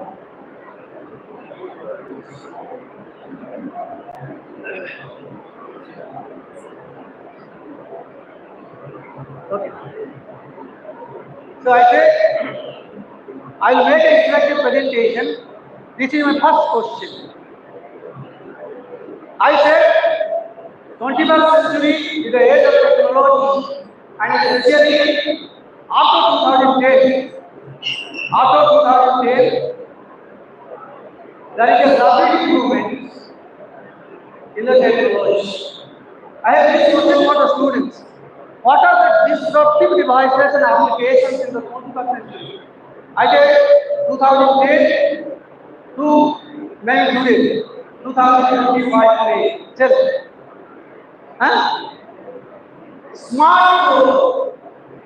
Okay. So I said I will make an interactive presentation. This is my first question. I said 21st century is the age of technology, and especially after 2010, there is a rapid improvement in the technology. I have this question for the students. What are the disruptive devices and applications in the 21st century? I said 2010 to maybe today, 2025 today. Smartphone,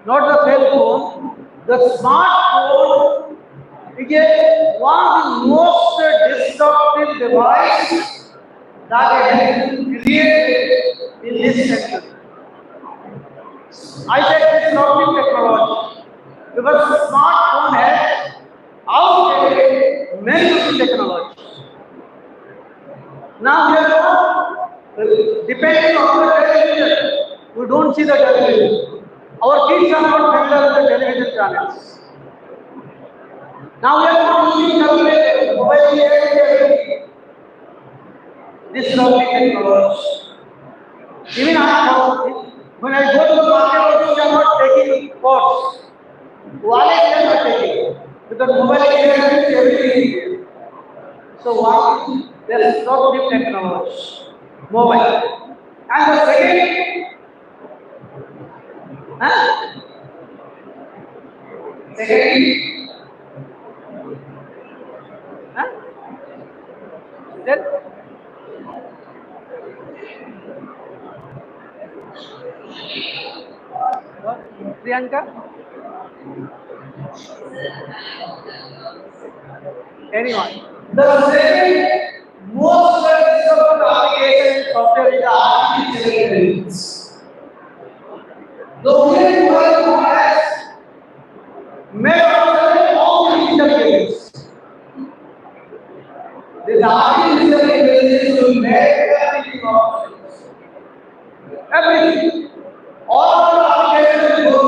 not the cell phone. The smartphone is one of the most disruptive devices that has been created in this century. I said disruptive technology because smartphone has outdated many technologies. Now we are not depending on the television. We don't see the television. Our kids are not familiar with the television channels. Now we are not using calculator, mobile phone, disruptive technology. Even I one thing. When I go to the market, also we are not taking pots. Wallet we are not taking. Because mobile is everything. So one, there is disruptive technology. Mobile. And the second, second, then what? Priyanka? Anyone? The second most disruptive application in software is artificial intelligence. The only one has made all intelligence. This artificial intelligence will make everything possible. Everything. All the applications will go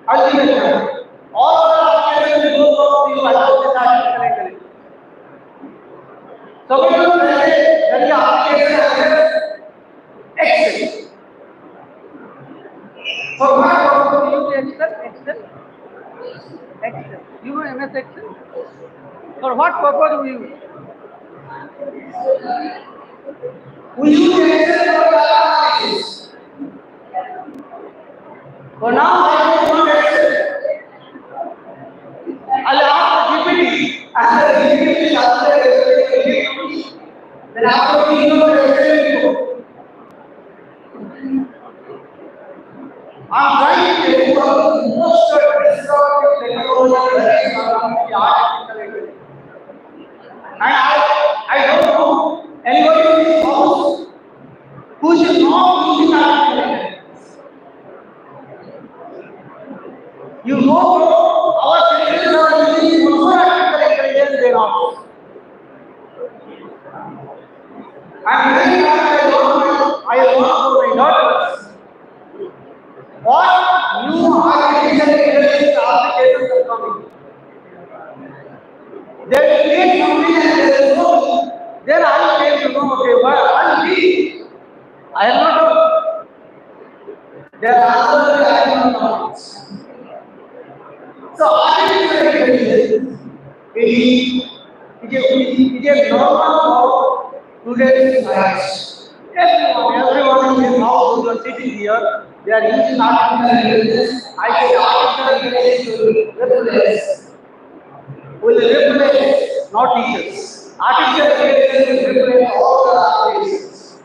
ultimately. All the applications will go from the artificial intelligence. So we will say that the application has Excel. For what purpose do you use Excel? Excel. You know MS Excel? For what purpose we use? We use Excel for analysis. For now, I don't use Excel. I'll ask the GPT, and the GPT will answer everything. Then after we use Excel, I'm trying to tell you most disruptive technology that is around the artificial intelligence. And I don't know anybody in this house who is not using artificial intelligence. You know, our citizens are using more artificial intelligence than us. And many times I want for my daughters what new artificial intelligence applications are coming. They will create something and there is no. Then I came to know, okay, what is I am not know. There are others I am not know. So artificial intelligence it is normal for today's society. Everyone in this house who are sitting here, they are using artificial intelligence. I say artificial intelligence will replace not teachers. Artificial intelligence will replace all the applications.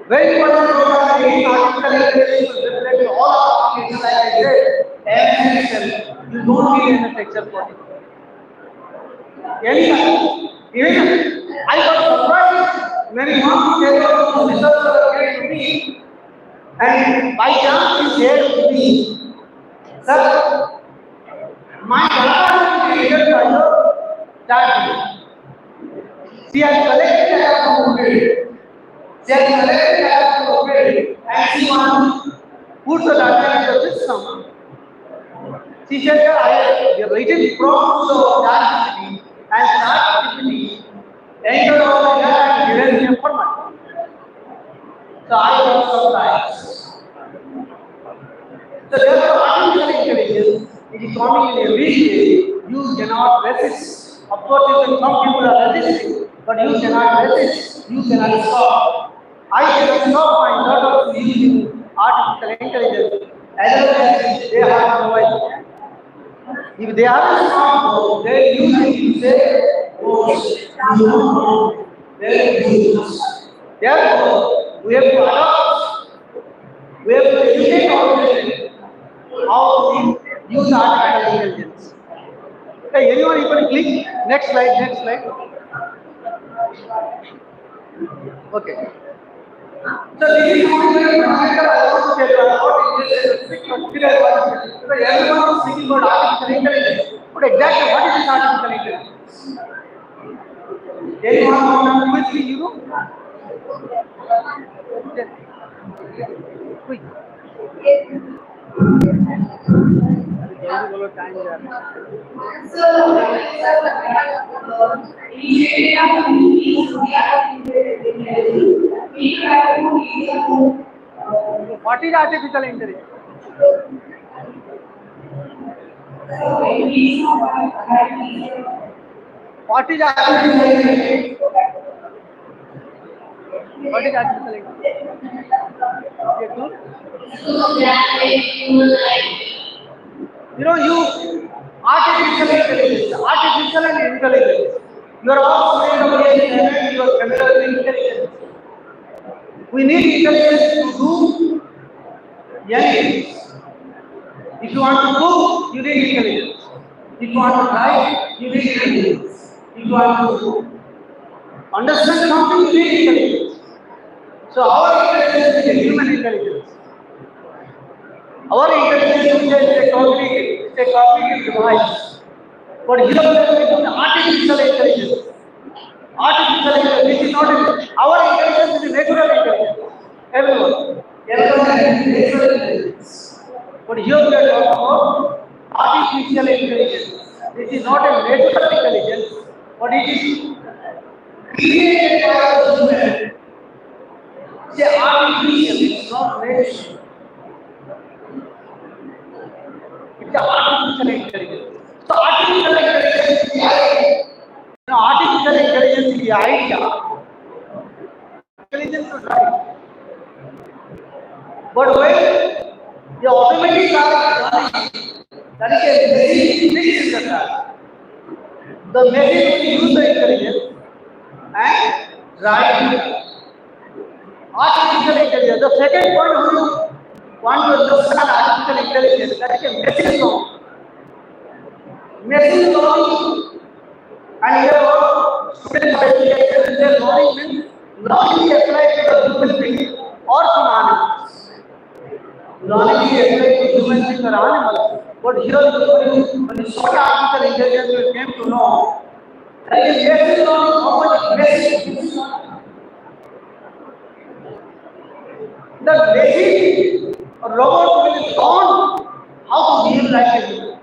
Very important program in artificial intelligence will replace all the applications. Like I said, MS Excel, you don't need MS Excel for it. Even I was surprised many months ago, researchers came to me, and by chance he said to me, sir, my daughter is created by the data. She has collected data from the She has collected data from the and she wants to put the data in the system. She said that I have written prompts of that and that entered all the data and given me a format. So I was surprised. So therefore artificial intelligence is coming in every day. You cannot resist. Of course, some people are resisting, but you cannot resist. You cannot stop. I cannot stop my daughter from using artificial intelligence. Otherwise, they have no idea. If they are smart, they use it to say, oh, you know, they use it. Therefore, we have to adopt, we have to educate ourselves how to use artificial intelligence. Hey, anyone you can click? Next slide, next slide. Okay. So this is what I want to tell you about this particular one. Because everyone is speaking about artificial intelligence. But exactly what is this artificial intelligence? Anyone want to quickly, you know? Quick.
So,
What is artificial intelligence? What is artificial intelligence? What is artificial intelligence? Okay, good. You artificial and intelligence. You are all familiar with intelligence. You are familiar with intelligence. We need intelligence to do anything. If you want to cook, you need intelligence. If you want to drive, you need intelligence. If you want to understand something, you need intelligence. So our intelligence is a human intelligence. Our intelligence is a cognitive device. But here we are talking artificial intelligence. Artificial intelligence is not our intelligence is natural intelligence. Everyone has natural intelligence. But here we are talking about artificial intelligence. This is not a natural intelligence, but it is created by the human. It's artificial, it's not natural. It's artificial intelligence. So artificial intelligence is the idea. Artificial intelligence is the idea. Intelligence to drive. But when the automatic car is running, that is a very fixed in the car. The machine will use the intelligence and drive. Artificial intelligence. The second point we want to understand artificial intelligence, that is a machine learning. Machine learning, and here all students are learning means learning is applied to the human being or some animals. Learning is applied to human being or animals. But here when you study artificial intelligence, you came to know that is machine learning, how much machine. The machine or robot will learn how to behave like a human.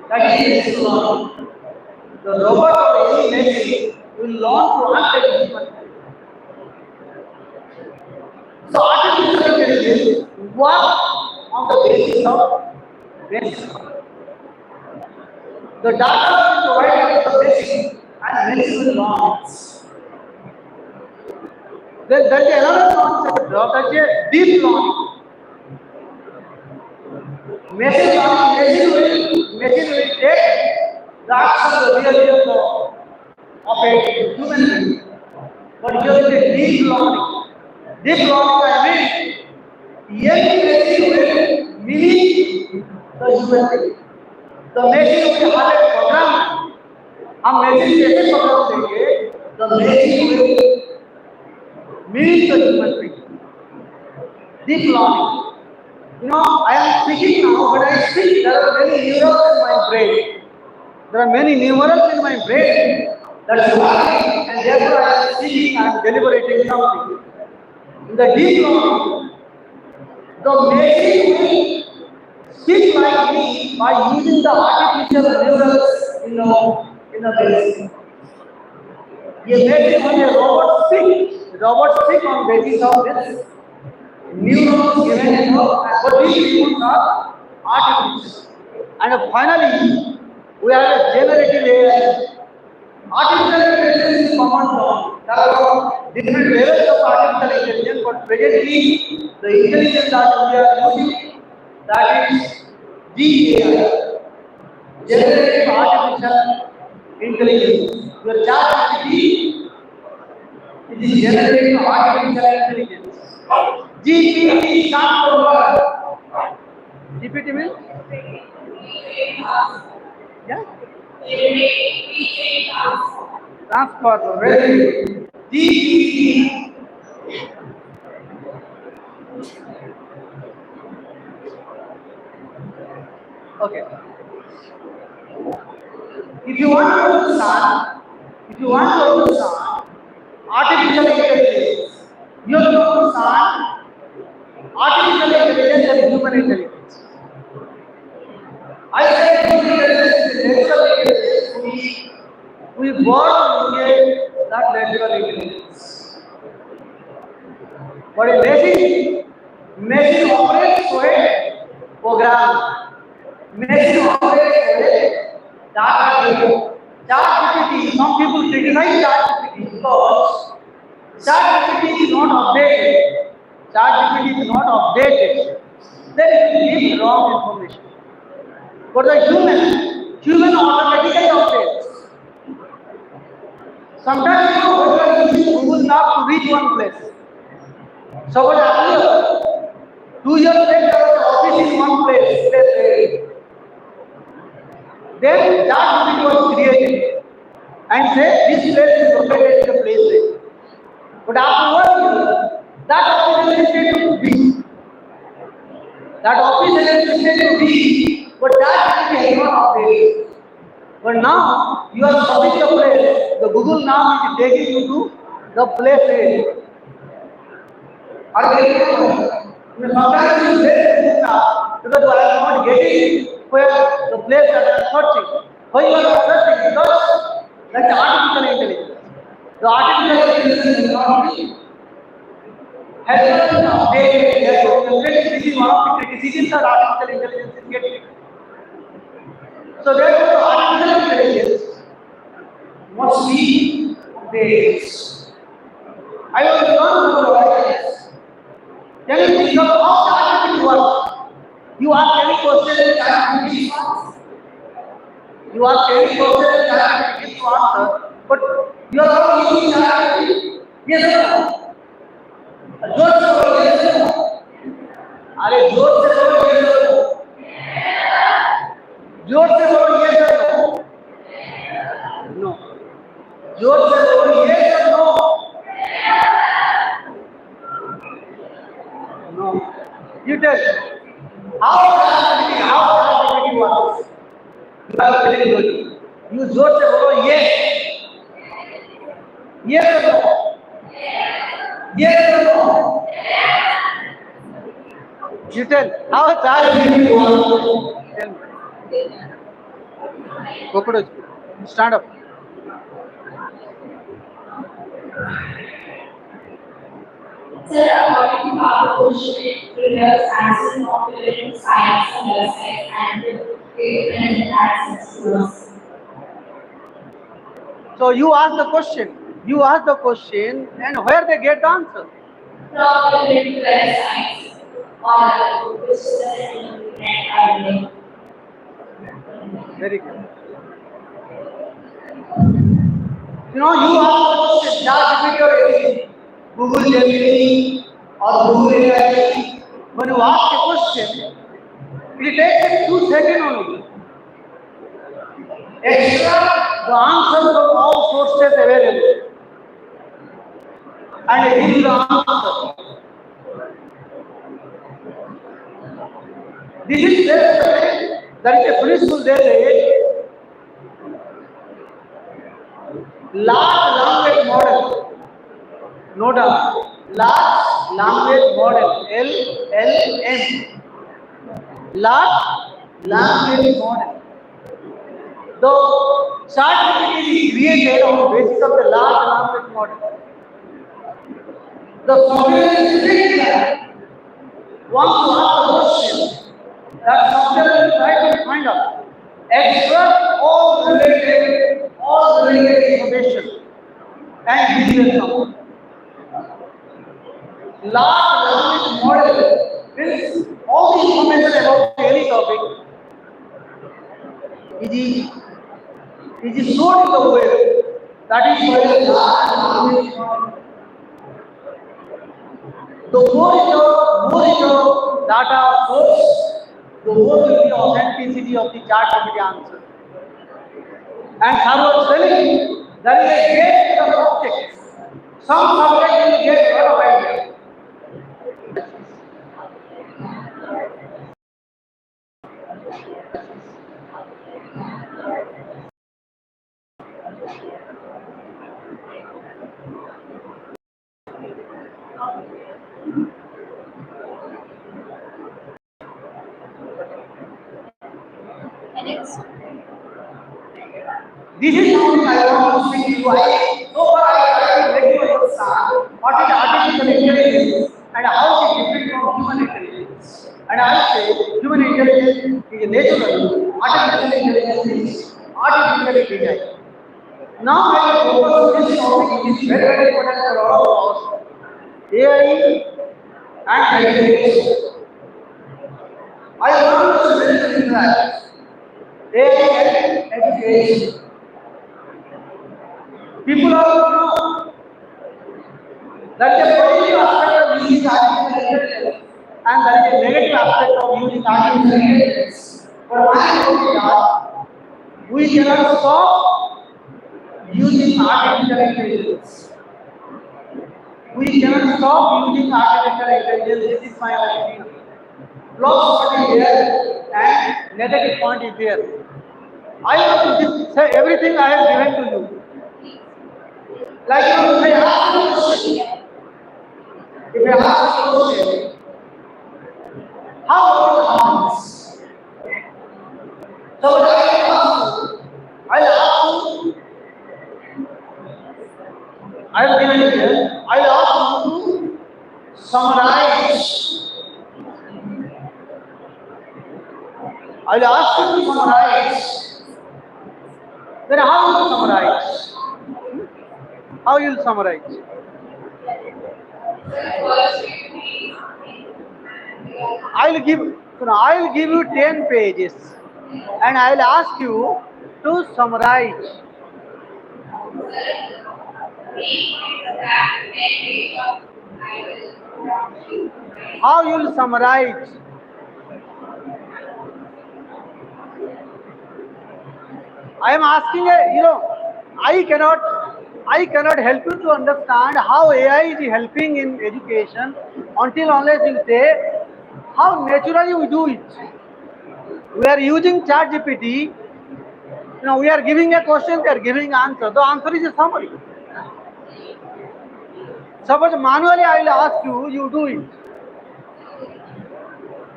That is machine learning. The robot or any machine will learn to act like a human. So artificial intelligence works on the basis of machine. The data is provided by the machine and machine will learn. Then there is another concept that is deep learning. Machine will take the action of the real of a human being. But here is a deep learning. Deep learning, I mean, any machine will mimic the human being. The machine will have a program. हम machine कैसे program देंगे? The machine will mimic the human being. Deep learning. I am speaking now, but I speak. There are many neurons in my brain. There are many neurons in my brain that is working, and therefore I am speaking, I am deliberating something. In the deep learning, the machine will speak like me by using the artificial neurons in the brain. ये machine when a robot speak on basis of this neurons given in but these neurons are artificial. And finally, we have a generative AI. Artificial intelligence is common term. There are different levels of artificial intelligence, but presently the intelligence that we are using, that is GAI, generative artificial intelligence. Your ChatGPT is generative artificial intelligence. GPT stands for what? GPT means? Yeah? Transformer. Very good. GPT. Okay. If you want to understand artificial intelligence, you have to understand artificial intelligence and human intelligence. I said human intelligence is natural intelligence. We born to create that natural intelligence. What is machine? Machine operates for a program. Machine operates for a data. ChatGPT, some people criticize ChatGPT because ChatGPT is not updated. ChatGPT is not updated. Then it will give wrong information. For the human automatically updates. Sometimes you are using Google Map to reach one place. Suppose earlier, 2 years later, the office in one place. Then that was created and say this place is located in the place A. But after 1 year, that office is shifted to B. That office is shifted to B, but that is not updated. But now you are stopping the place. The Google now is taking you to the place A. Sometimes you say because I am not getting where the place that I am searching. Why you are searching? Because that's artificial intelligence. The artificial intelligence is not has been updated. This is one of the criticisms that artificial intelligence is getting. So therefore, the artificial intelligence must be updated. I will learn from the audience. Can you think of how ChatGPT works? You ask any question and ChatGPT answers. You ask any question and ChatGPT gives you answer. But you are not using ChatGPT. Yes or no? जोर से बोलो yes or no? अरे जोर से बोलो yes or no? जोर से बोलो yes or no? No. जोर से बोलो yes or no? No. You tell. How ChatGPT works? You are very good. You जोर से बोलो yes. Yes or no? Yes or no? You tell. How ChatGPT works? Tell me. Cockroach, stand up.
Sir, according to our question, readers answer popular in science and websites and access to us.
So you ask the question. You ask the question, and where they get the answer?
From the websites or which is the internet.
Very good. You know, you ask the question, ChatGPT or anything, Google Gemini or Google AI. When you ask a question, it takes 2 seconds only. Extract the answer from all sources available and give you the answer. This is there is a principle there. Large language model, no doubt. Large language model, LLM. Large language model. The ChatGPT is created on the basis of the large language model. The software is sitting wants to ask a question. That software will try to find out, extract all related information and give you a number. Large language model brings all the information about any topic. It is stored in the web. That is why the large language model. The more your data source, the more will be the authenticity of the ChatGPT answer. And I was telling you, there is a gate to the subject. Some subject will get a lot of idea. This is something I want to speak to you. So far I tried to let you understand what is artificial intelligence. AI. Now I will focus this topic is very important for all of us. AI and education. I want to mention that AI and education. People are that is a positive aspect of using artificial intelligence and that is a negative aspect of using artificial intelligence. But I know that we cannot stop using artificial intelligence. We cannot stop using artificial intelligence. This is my opinion. Plus point is there and negative point is there. I want to say everything I have given to you. Like if I ask you a question, how about this? So I'll ask you, I'll given it here. I'll ask you to summarize. I'll ask you to summarize. Then how will you summarize? How you will summarize? I'll give you 10 pages and I'll ask you to summarize. How you will summarize? I am asking I cannot help you to understand how AI is helping in education until unless you say how naturally we do it. We are using ChatGPT. We are giving a question, they are giving answer. The answer is a summary. Suppose manually I will ask you, you do it.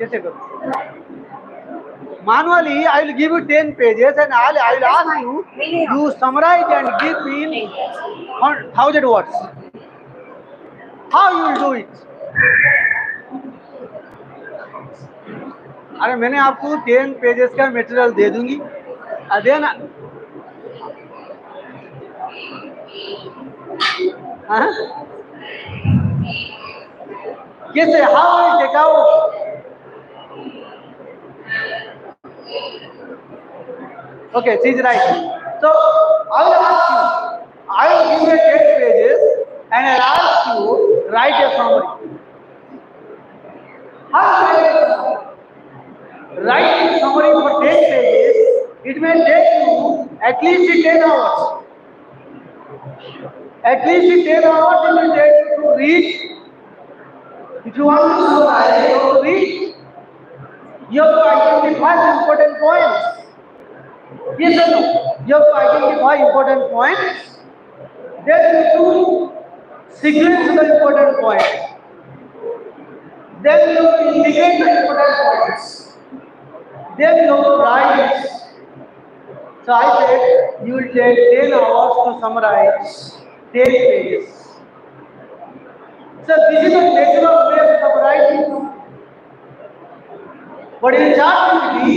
Yes, sir. Manually, I will give you 10 pages and I will ask you, you summarize and give me in 1,000 words. How you will do it? अरे मैंने आपको 10 pages का material दे दूंगी देना कैसे how will take out? Okay, she's right. So I will ask you, I will give you 10 pages and I will ask you write a summary. How to write a summary? Write a summary for 10 pages. It may take you at least 10 hours. At least 10 hours it will take you to read. If you want to summarize, you have to read. You have to identify the important points. Yes or no? You have to identify important points. Then you have to sequence the important points. Then you have to indicate the important points. Then you have to write. So I said you will take 10 hours to summarize 10 pages. So this is a natural way of summarizing. But in ChatGPT,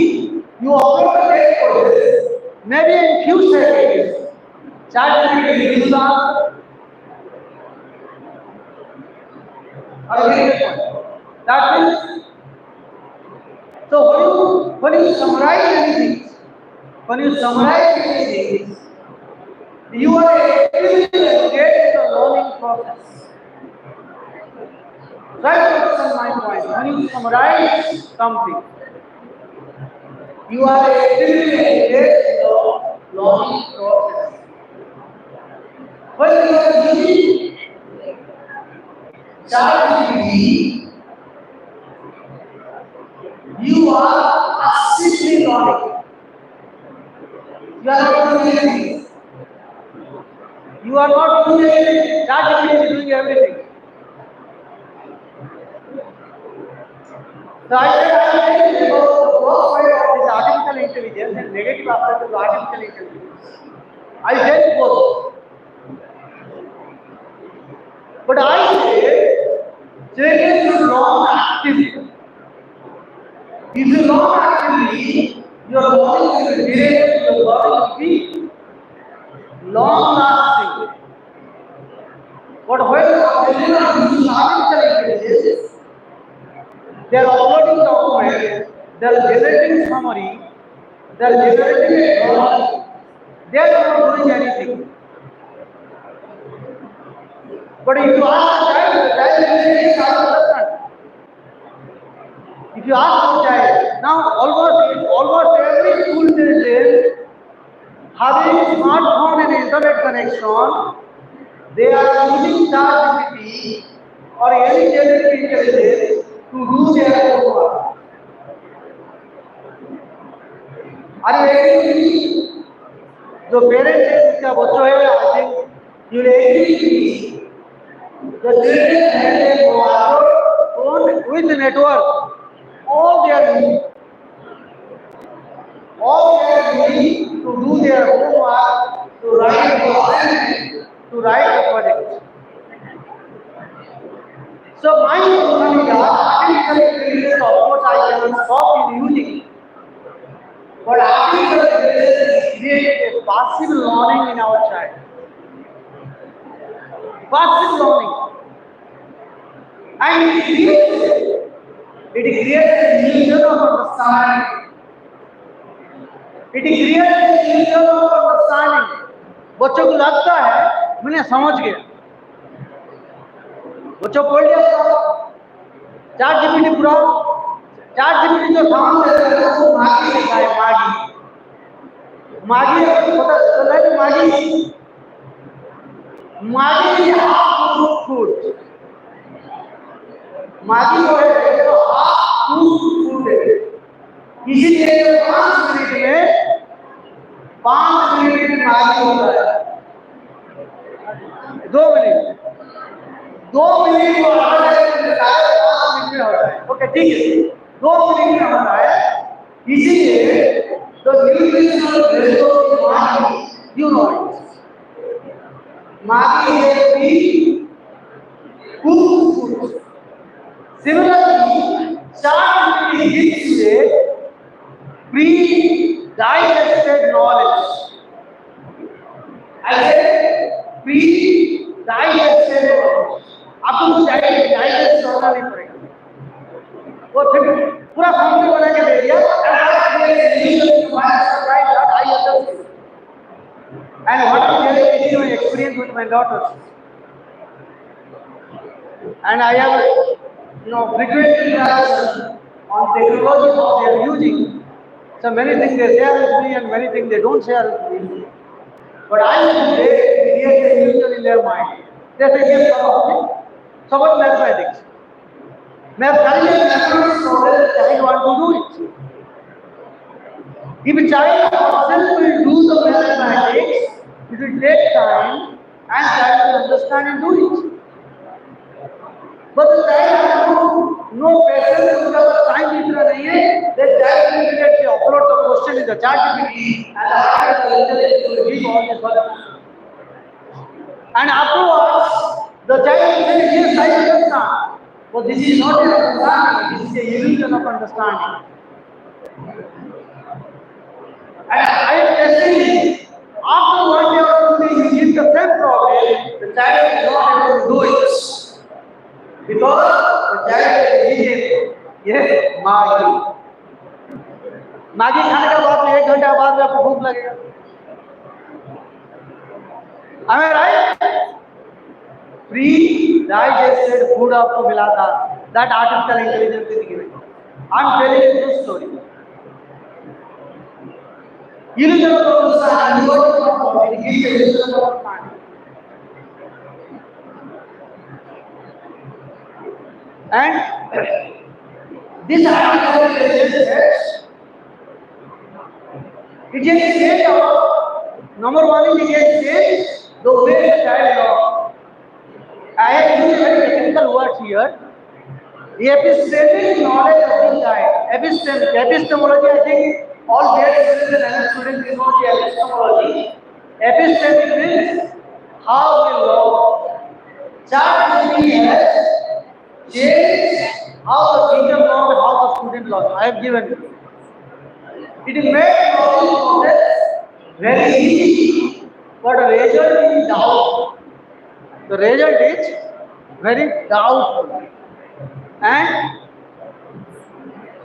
you upload the text process, maybe in few seconds, ChatGPT gives the answer. That means, so when you summarize anything, you are actually engaged in the learning process. Right, that's my point. When you summarize something, you are actually engaged in the learning process. When you are using ChatGPT, you are assisting learning. You are not doing anything. You are not doing anything. ChatGPT is doing everything. So I said I will tell you about the first point of this artificial intelligence and negative aspect of artificial intelligence. I said both. But I say children should learn actively. If you learn actively, your learning will be directed, your learning will be But when they are using artificial intelligence, they are uploading documents, they are generating summary, they are generating a drawing, they are not doing anything. But if you ask the child will start to understand. If you ask the child, now almost every school these days having smartphone and internet connection, they are using ChatGPT or any generative intelligence to do their homework. Are you agree? जो parents है जिसका बच्चों है, I think you will agree with me. The children have a mobile phone with network. All they are doing to do their homework, to write the assignment, to write the project. So my concern is that artificial intelligence, of course, I cannot stop in using it. But artificial intelligence creates a passive learning in our child. Passive learning. And it creates an illusion of understanding. It creates an illusion of understanding. बच्चों को लगता है मैंने समझ गया. बच्चों पढ़ लिया ChatGPT पूरा. ChatGPT जो सामान देता है वो मागी देता है, मागी पता चला है मागी half food. मागी जो है वो half food है. इसीलिए 5 मिनट में मागी होता है. 2 मिनट को आता है 5 मिनट में होता है. ओके ठीक है, 2 मिनट में होता है. इसीलिए तो न्यूट्रिशनल वैल्यू ऑफ मागी, यू नो इट. मागी है भी cooked food. Similarly, ChatGPT gives you a pre-digested knowledge. I said pre-digested knowledge. आपको कुछ डाइजेस्ट करना नहीं पड़ेगा. वो फिर पूरा समझ बना के दे दिया. And what is really my experience with my daughters. And I have, frequent interaction on technology how they are using. So many things they share with me and many things they don't share with me. But I will create a illusion in their mind. They say, yes, so what mathematics? Mathematics, so the child want to do it. If a child himself will do the mathematics, it will take time and child will understand and do it. But the child has no patience, because the time is not there. The child will immediately upload the question in the ChatGPT and the artificial intelligence will give all the answers. And afterwards, the child will say, yes, I understand. But this is not an understanding, this is an illusion of understanding. And I am testing it. After 1 day or 2 days, he gives the same problem, the child is not able to do it. Because the child is eating, yes, Maggi. Maggi खाने के बाद में 1 घंटा बाद में आपको भूख लगेगा. Am I right? Pre-digested food आपको मिला था. That artificial intelligence is given. I am telling you this story. Illusion of understanding. It gives a illusion of understanding. And this artificial intelligence, it just change our, number one is it just change the way the child learns. I have used very technical words here. The epistemic knowledge of the child. Epistemology, I think all great students and students know the epistemology. Epistemic means how we learn. ChatGPT has changed how the teacher learns and how the student learns. I have given it. It is made knowledge process very easy, but result is doubt. the result is very doubtful. And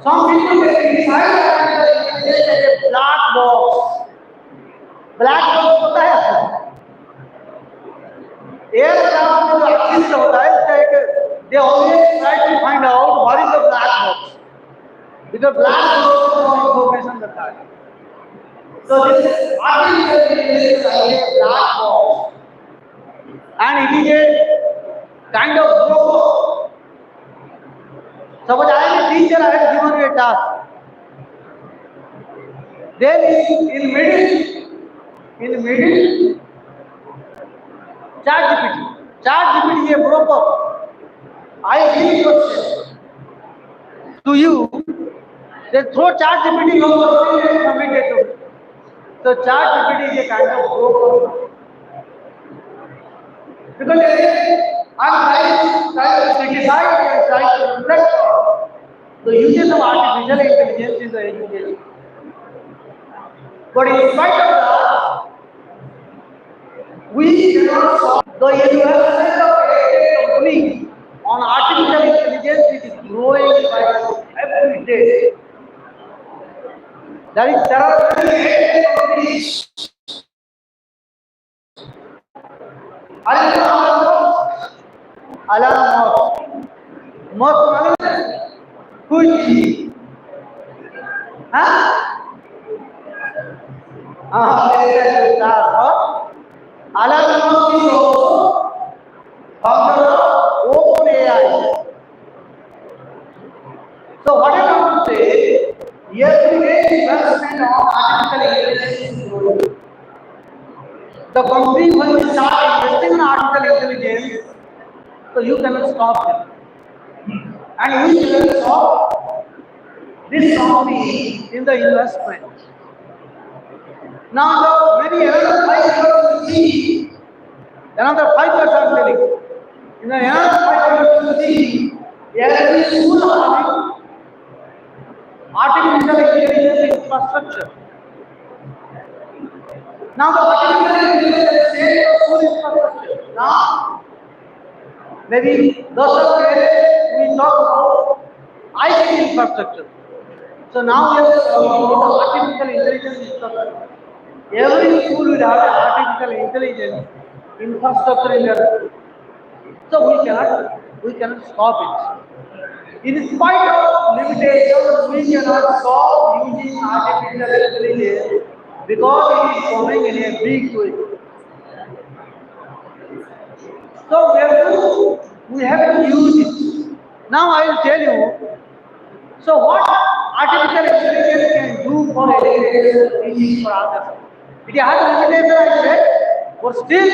some people they decide that it is a black box. Black box होता है aircraft में जो accident होता है उसका एक they always try to find out what is the black box because black box में information रहता है. So this artificial intelligence is a black box and it is a kind of robot. Suppose I am a teacher, I have given you a task. Then in middle, ChatGPT is a broker. I give question to you, then throw ChatGPT your question and submit it to me. So ChatGPT is a kind of broker. Because I'm trying to criticize and trying to reflect the uses of artificial intelligence in the education. But in spite of that, we cannot solve the investment of a company on artificial intelligence is growing by every day. There are many companies. Alarm most who is he? Huh? Alarm is also founder of OpenAI. So what I want to say, every day investment on artificial intelligence is growing. The company when you start investing in artificial intelligence, so you cannot stop them. And we cannot stop this company in the investment. Now the maybe another 5 years you see, another 5 years I am telling. In another 5 years you see, every school having artificial intelligence infrastructure. Now the artificial intelligence is the school infrastructure. Now maybe those we talk about IT infrastructure. So now we are talking about artificial intelligence infrastructure. Every school will have an artificial intelligence infrastructure in their school. So we cannot stop it. In spite of limitations, we cannot stop using artificial intelligence because it is coming in a big way. So we have to use it. Now I will tell you. So what artificial intelligence can do for education, teaching for others? It has limitation, I said, but still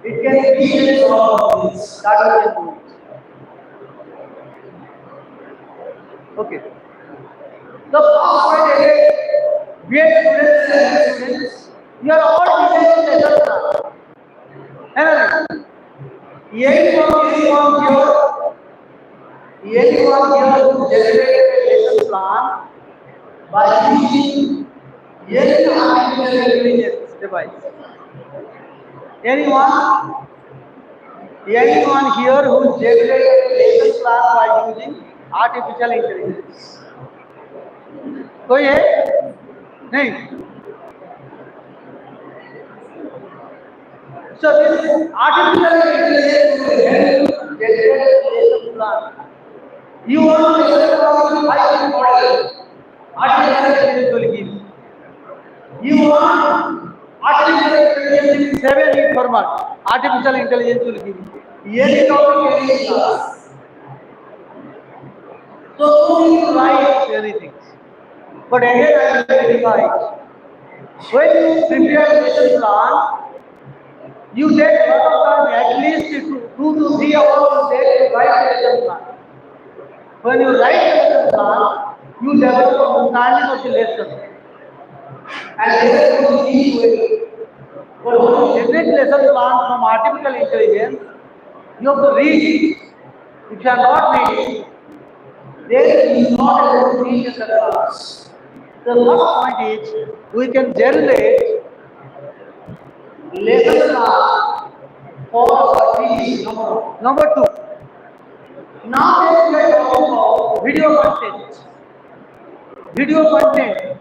it can teach a lot of things. That we can do it. Okay. The first point is, dear students, you are all teaching lessons now. And anyone here who generated a lesson plan by using any artificial intelligence device. Anyone here who generated a lesson plan by using artificial intelligence? कोई है? नहीं. So this artificial intelligence will help you generate a lesson plan. You want to listen about high model, artificial intelligence will give. You want artificial intelligence in 7 format, artificial intelligence will give. Any topic, any class. So you write anything. But again I will verify. When you prepare a lesson plan, you take a lot of time, at least 2 to 3 hours to take to write a lesson plan. When you write a lesson plan, you develop understanding of the lesson. And lesson will be easy. But when you generate lesson plan from artificial intelligence, you have to read it. If you are not reading, then you are not able to read the class. The first point is, we can generate lesson plan for teaching. Number two. Now we are talking about video content. Video content.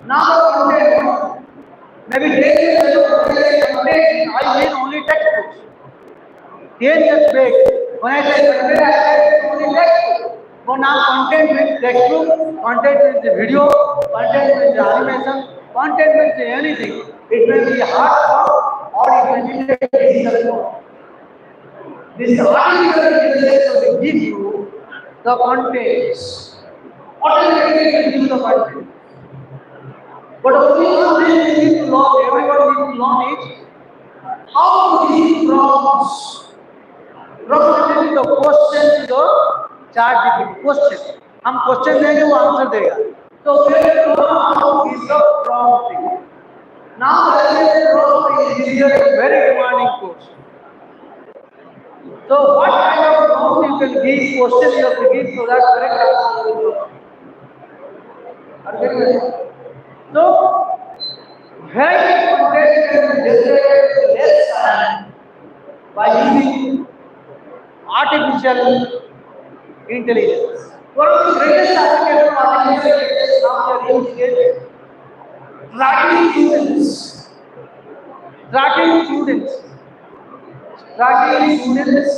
Now the content, maybe 10 years ago, content, I mean only textbooks. 10 years back, when I say content, I mean only textbook. But now content means textbook, content means video, content means animation, content means anything. It may be hard form or it may be digital form. This artificial intelligence will give you the content. Automatically give you the content. But only one thing you need to learn, everybody needs to learn it, how to give prompts. Prompt is the question to the chat GPT. Question. हम question देंगे वो answer देगा. So we have to learn how to give the prompt. Now the prompt is a very demanding course. So what kind of prompt you can give, question you have to give so that correct answer will come. So very content can be generated in less time by using artificial intelligence. One of the greatest applications of artificial intelligence now we are using is tracking students. Tracking students. Tracking students.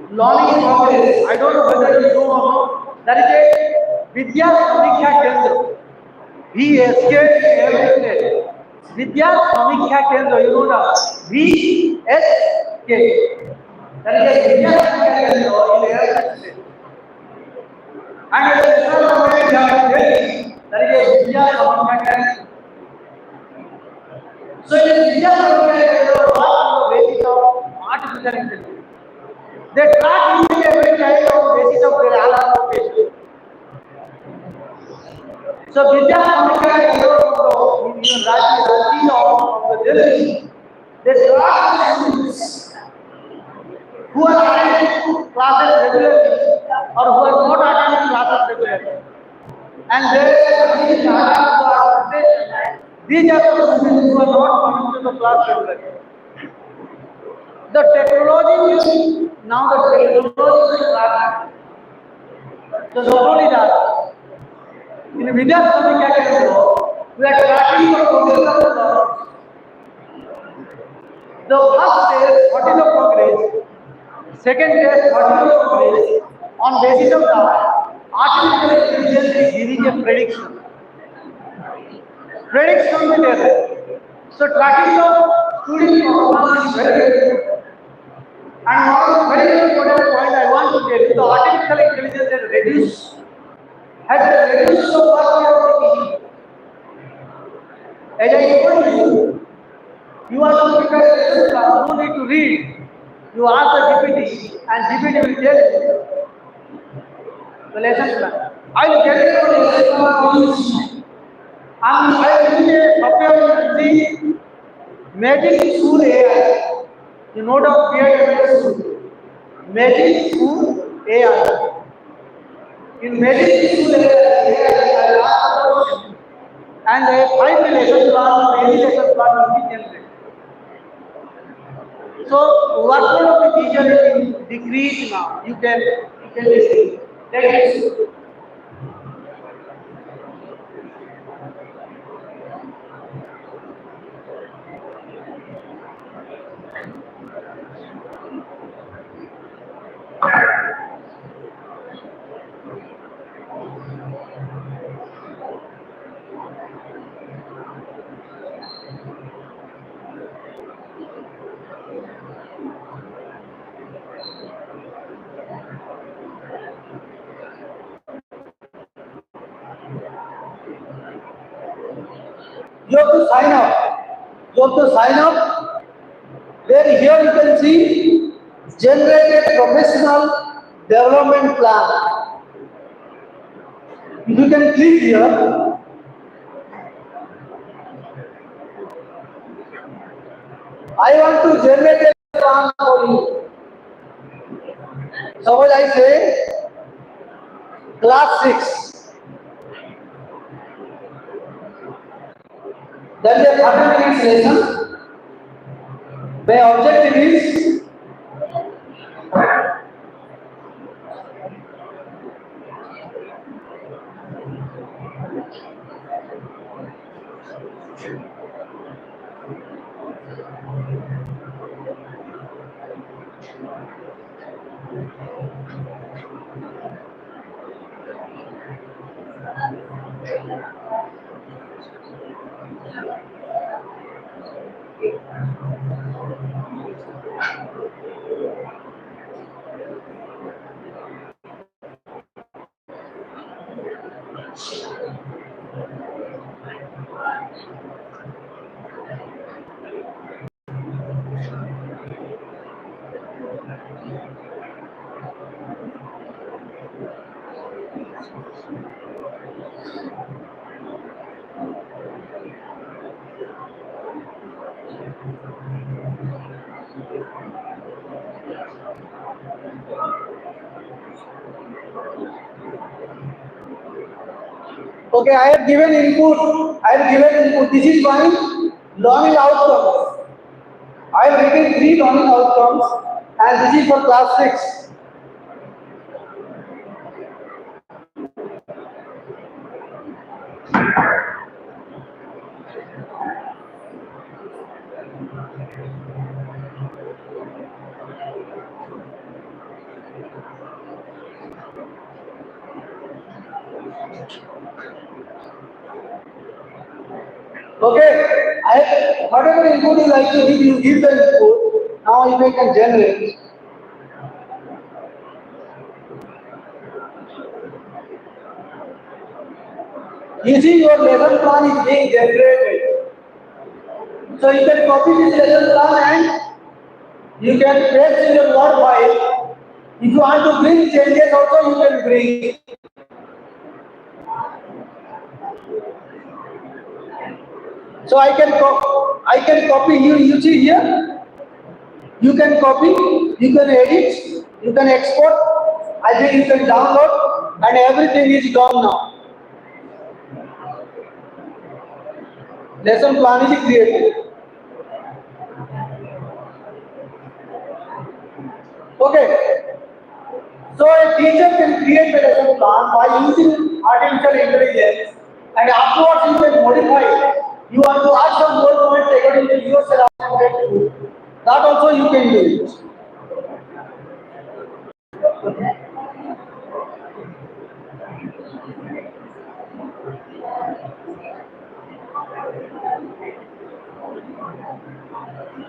Learning progress. I don't know whether you know or not. That is a Vidya Samikya Kendra. He escaped every state. Vidya Samikya Kendra, you know the VSK. That is a Vidya Samikya Kendra in every state. And a central government Delhi, that is a Vidya Samikya Kendra. So in Vidya Samikya Kendra, what on the basis of artificial intelligence? They track each and every child on the basis of their alarm location. So Vidya Samikya Kendra in Ranchi of the Delhi, they track students who are attending classes regularly or who are not attending classes regularly. And they are these are the students who are not coming to the class regularly. The technology is now the technology is tracking. So not only that, in Vidya Samikya Kendra, we are tracking the progress of the learners. The first test, what is the progress? Second test, what is the progress? On basis of that, artificial intelligence is giving a prediction. Prediction with error. So tracking the student performance is very important. And one very important point I want to tell you, the artificial intelligence has reduced the work we are taking. As I told you, you are to prepare a lesson plan, you need to read. You ask the GPT and GPT will tell you the lesson plan. I will tell you the lesson plan. And I will use a software with Magic School AI. You know the create Magic School AI. In Magic School AI, I ask the question and a 5 lesson plan, any lesson plan will be generated. So workload of the teacher is decreased now. You can listen. That is you have to sign up. You have to sign up. There here you can see generated professional development plan. You can click here. I want to generate a plan for you. Suppose I say class 6. That is a 30 minutes lesson. My objective is okay. I have given input. This is my learning outcomes. I have written 3 learning outcomes, and this is for class 6. Okay, whatever input you like to give, you give the input. Now if I can generate. You see your lesson plan is being generated. So you can copy this lesson plan and you can paste in your Word file. If you want to bring changes also, you can bring. So I can copy here. You see here. You can copy. You can edit. You can export. I think you can download, and everything is done now. Lesson plan is created. Okay. So a teacher can create a lesson plan by using artificial intelligence, and afterwards you can modify it. You want to add some more points according to your syllabus. That also you can do it.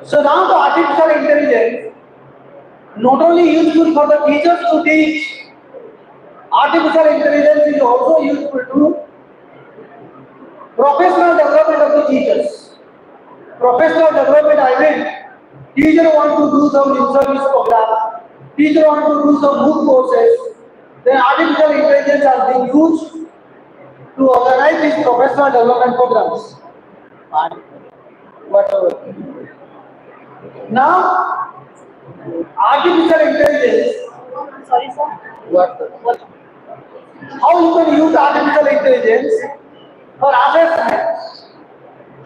So now the artificial intelligence not only useful for the teachers to teach, artificial intelligence is also useful to professional development of the teachers. Professional development, I mean, teacher want to do some in-service program, teacher want to do some MOOC courses, then artificial intelligence are being used to organize these professional development programs. Whatever. Now, artificial intelligence.
Sorry, sir.
What? How you can use artificial intelligence for assessment?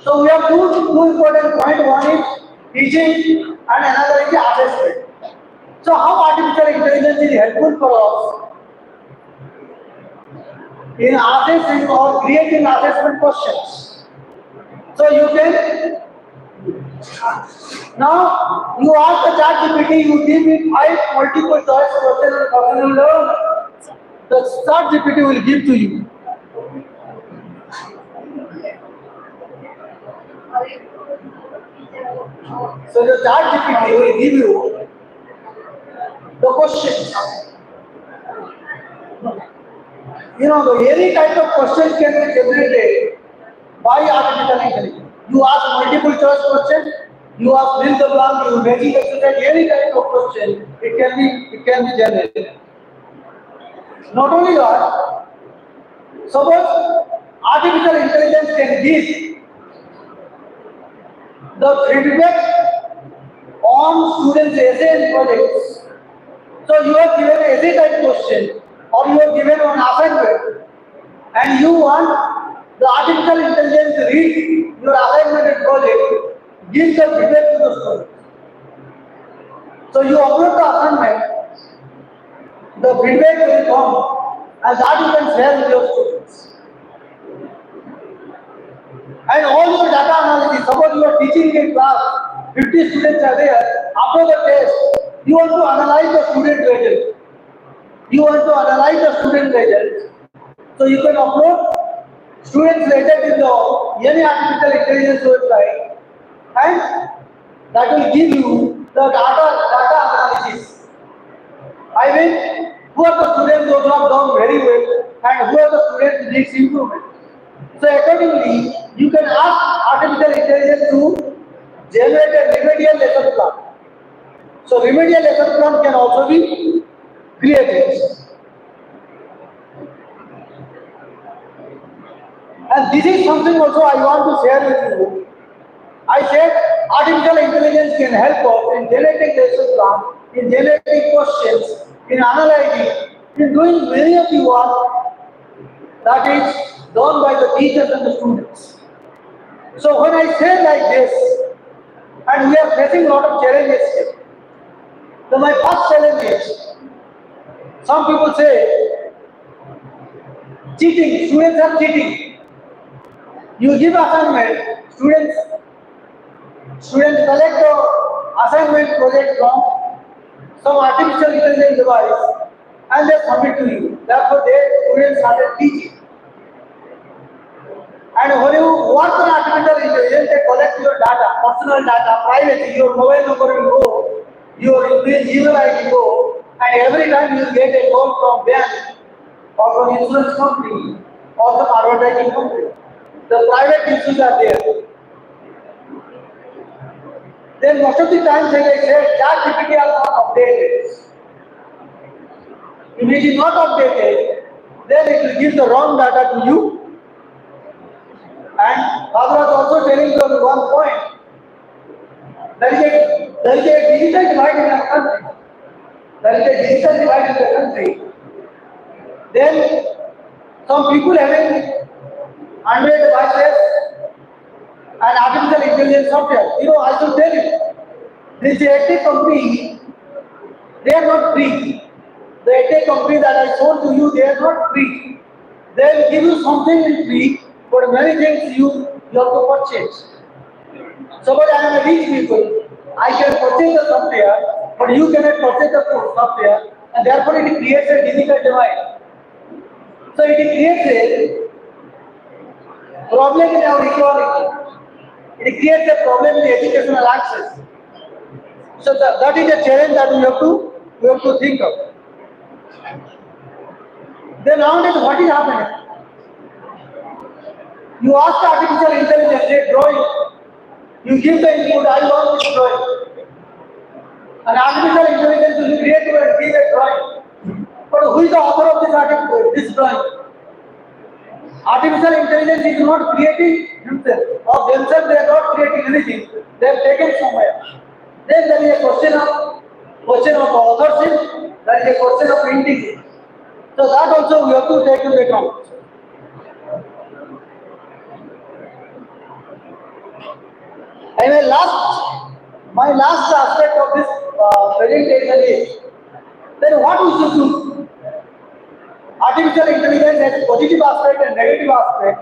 So we have two important points. One is teaching and another is assessment. So how artificial intelligence is helpful for us in assessing or creating assessment questions. So you can now you ask the ChatGPT, you give it 5 multiple choice questions on personal learning. The ChatGPT will give to you. So the ChatGPT will give you the questions. You know, any type of questions can be generated by artificial intelligence. You ask multiple choice question, you ask fill the blank, you magic exercise, any type of question, it can be generated. Not only that, suppose artificial intelligence can give the feedback on students' essay and projects. So you are given an essay type question or you are given an assignment and you want the artificial intelligence to read your assignment and project, give the feedback to the student. So you upload the assignment, the feedback will come, and that you can share with your students. And all your data analysis, suppose you are teaching in class, 50 students are there, after the test, you want to analyze the student result. You want to analyze the student result. So you can upload students' result in the any artificial intelligence website, and that will give you the data analysis. I mean, who are the students who have done very well, and who are the students who needs improvement. So accordingly, you can ask artificial intelligence to generate a remedial lesson plan. So remedial lesson plan can also be created. And this is something also I want to share with you. I said artificial intelligence can help us in generating lesson plan, in generating questions, in analyzing, in doing many of the work that is done by the teachers and the students. So when I say like this, and we are facing a lot of challenges here. So my first challenge is, some people say, cheating, students are cheating. You give assignment, students collect the assignment project from some artificial intelligence device and they submit to you. Therefore, students started teaching. And when you work on artificial intelligence, they collect your data, personal data, privacy, your mobile number will go, your email ID go, and every time you get a call from bank or from insurance company or some advertising company, the private issues are there. Then most of the times, as I said, ChatGPT are not updated. If it is not updated, then it will give the wrong data to you. And Father was also telling you on one point, there is a digital divide in our country. There is a digital divide in the country. Then some people having Android devices and artificial intelligence software. I should tell you, this tech company, they are not free. The tech company that I sold to you, they are not free. They will give you something in free, but many things you have to purchase. Suppose I am a rich people, I can purchase the software, but you cannot purchase the software, and therefore it creates a digital divide. So it creates a problem in our equality. It creates a problem in educational access. So that is a challenge that we have to think of. Then nowadays, what is happening? You ask artificial intelligence a drawing. You give the input, I want this drawing. And artificial intelligence will create and give a drawing. But who is the author of this drawing? Artificial intelligence is not creating himself or themselves. They are not creating anything. They have taken somewhere. Then there is a question of authorship. There is a question of printing. So that also we have to take into account. And my last aspect of this presentation is, then what we should do? Artificial intelligence has a positive aspect and negative aspect.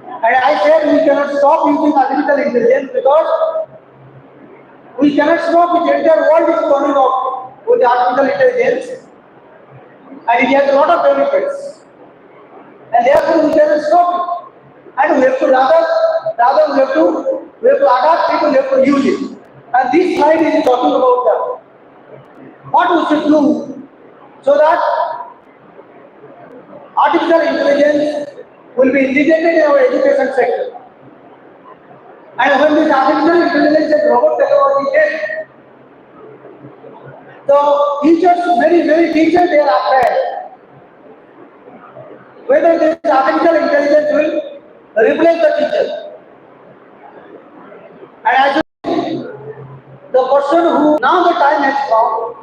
And I said we cannot stop using artificial intelligence because we cannot stop it. The entire world is coming up with artificial intelligence. And it has a lot of benefits. And therefore we cannot stop it. And we have to rather we have to adapt it, we have to use it. And this slide is talking about that. What we should do so that artificial intelligence will be integrated in our education sector. And when this artificial intelligence and robot technology came, so teachers, many teachers, they are afraid whether this artificial intelligence will replace the teacher. And as the person who now the time has come,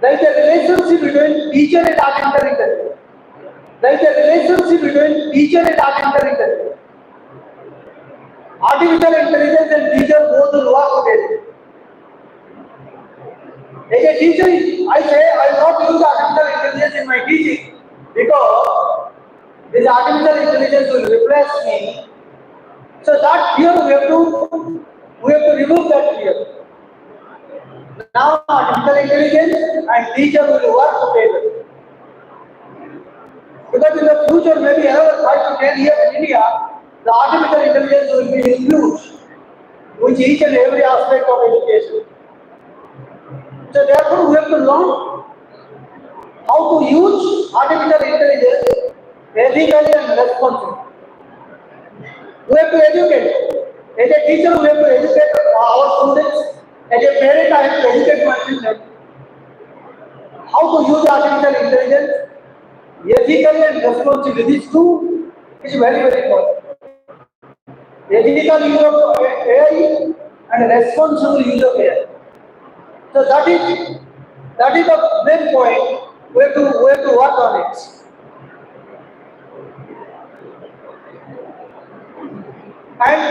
there is a relationship between teacher and artificial intelligence. There is a relationship between teacher and artificial intelligence. Artificial intelligence and teacher both will work together. teacher, I say I will not use artificial intelligence in my teaching because this artificial intelligence will replace me. So that fear we have to remove that fear. Now artificial intelligence and teacher will work together. Because in the future, maybe another 5 to 10 years in India, the artificial intelligence will be infused with each and every aspect of education. So therefore, we have to learn how to use artificial intelligence ethically and responsibly. We have to educate. As a teacher, we have to educate our students. As a parent, I have to educate my children how to use artificial intelligence ethically and responsibly. These two is very, very important. Ethical use of AI and responsible use of AI. So that is the main point. We have to work on it. And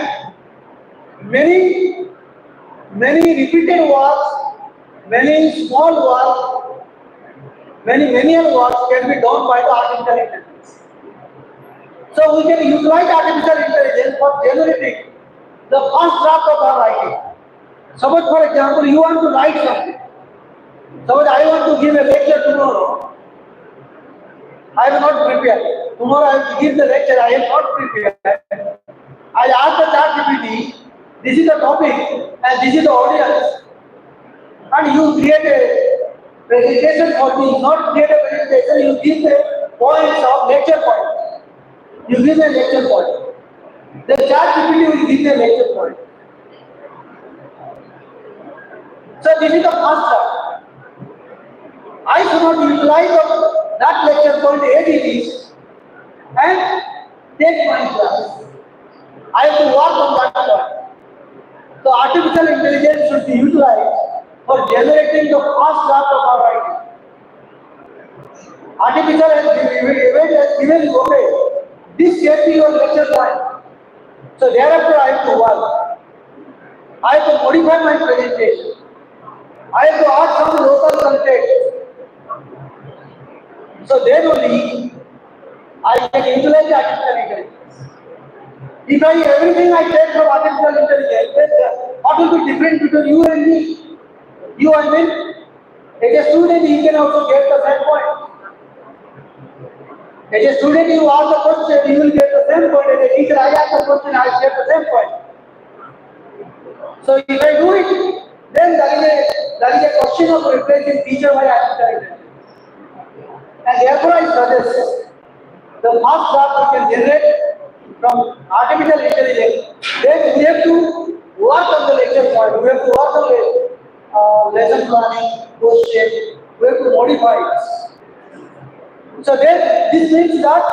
many repeated works, many small works, many manual works can be done by the artificial intelligence. So we can utilize artificial intelligence for generating the first draft of our writing. Suppose, for example, you want to write something. Suppose I want to give a lecture tomorrow. I am not prepared. Tomorrow I have to give the lecture. I am not prepared. I ask the ChatGPT, this is the topic and this is the audience. And you create a presentation for me. Not create a presentation, you give the points of lecture point. You give a lecture point. The ChatGPT will give a lecture point. So this is the first step. I should not utilize that lecture point as it is and take my class. I have to work on that point. So artificial intelligence should be utilized for generating the first draft of our writing. Artificial intelligence has given you, okay, this can be your lecture point. So thereafter I have to work. I have to modify my presentation. I have to add some local context. So then only I can utilize artificial intelligence. If everything I take from artificial intelligence, then what will be different between you and me? You and me? As a student, you can also get the same point. As a student, you ask the question, you will get the same point. As a teacher, I ask the question, I get the same point. So if I do it, then there is a question of replacing teacher by artificial intelligence. And therefore, I suggest the first draft we can generate from artificial intelligence. Then we have to work on the lecture point. We have to work on the lesson planning, question. We have to modify it. So then this means that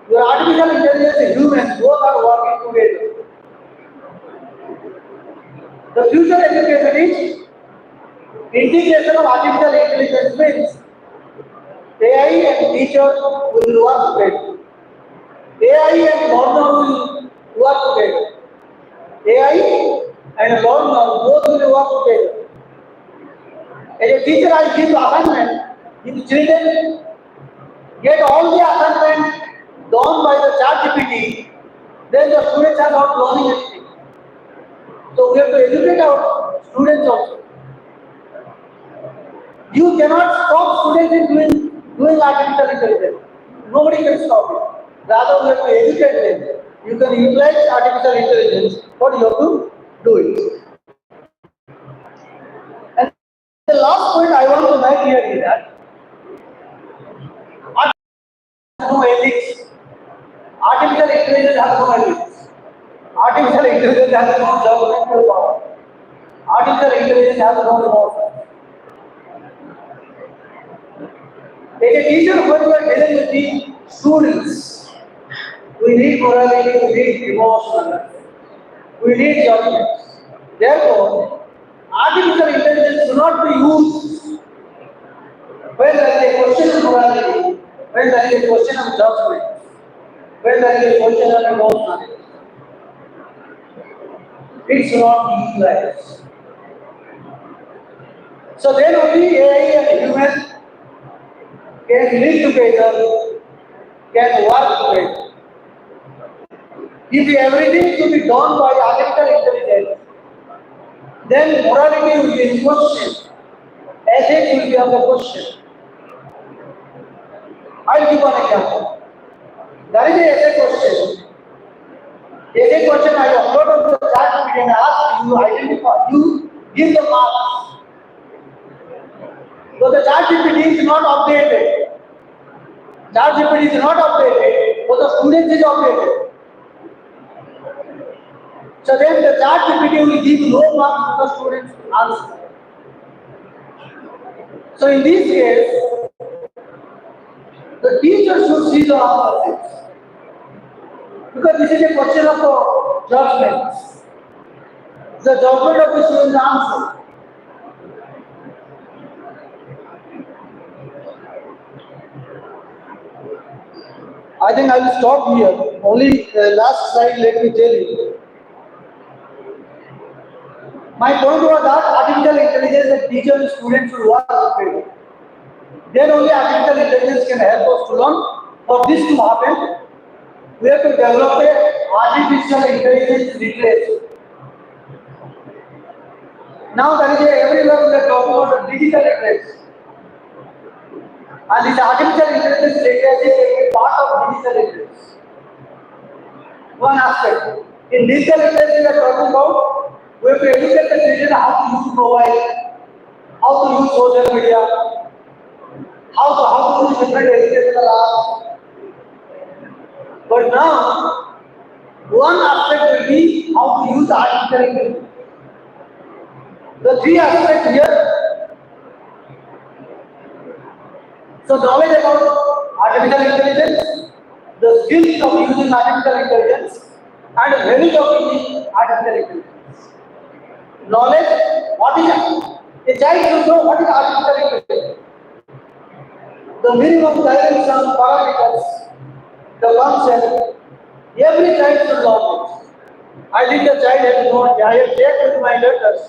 your artificial intelligence and humans both are working together. The future education is integration of artificial intelligence means AI and teacher will work together. AI and learner will work together. AI and learner both will work together. As a teacher, I give assignment. If children get all the assignment done by the ChatGPT, then the students are not learning anything. So we have to educate our students also. You cannot stop students in doing artificial intelligence. Nobody can stop it. Rather, we have to educate them. You can utilize artificial intelligence, but you have to do it. And the last point I want to make here is that no ethics. Artificial intelligence has no ethics. Artificial intelligence has no judgmental power. Artificial intelligence has no remorse. As a teacher, when we are dealing with the students, we need morality, we need emotion, we need judgment. Therefore, artificial intelligence should not be used when there is a question of morality, when there is a question of judgment, when there is a question of emotion. It should not be utilized. So then only AI and human can live together, can work together. If everything to be done by artificial intelligence, then morality will be in question, ethics will be of the question. I'll give one example. There is a essay question. Essay question I upload on the chat and ask you identify, you give the marks. So the chat GPT is not updated. Chat GPT is not updated, so the student is updated. So then the chat GPT will give low marks to the student's answer. So in this case, the teacher should see the answers. Because this is a question of judgment. The judgment of the student's answer. I think I will stop here. Only last slide, let me tell you. My point was that artificial intelligence and teacher and student should work together. Then only artificial intelligence can help us to learn. For this to happen, we have to develop a artificial intelligence literacy. Now there is everywhere we are talking about digital literacy. And this artificial intelligence literacy is a part of digital literacy. One aspect. In digital literacy we are talking about, we have to educate the children how to use mobile, how to use social media, how to use different educational apps. But now, one aspect will be how to use artificial intelligence. The three aspects here. So knowledge about artificial intelligence, the skills of using artificial intelligence, and the values of using artificial intelligence. Knowledge, what is it? A child should know what is artificial intelligence. The minimum guidance on parameters, the concept, every child should know it. I think the child has known, I have checked with my daughters.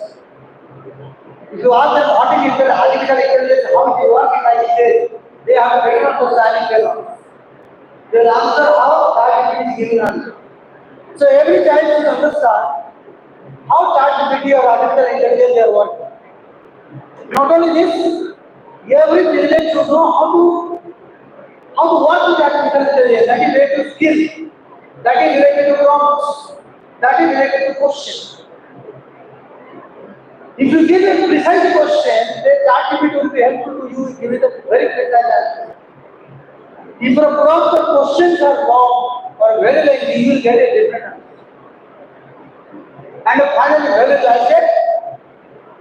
If you ask them what is artificial intelligence, how it works in ICA, they have a better understanding than us. They will answer how ChatGPT is giving answer. So every child should understand how ChatGPT or artificial intelligence they are working. Not only this, every children should know how to work with artificial intelligence. That is related to skill, that is related to prompts, that is related to questions. If you give a precise question, then ChatGPT will be helpful to you, give it a very precise answer. If the prompt or questions are wrong or very lengthy, you will get a different answer. And finally, as I said,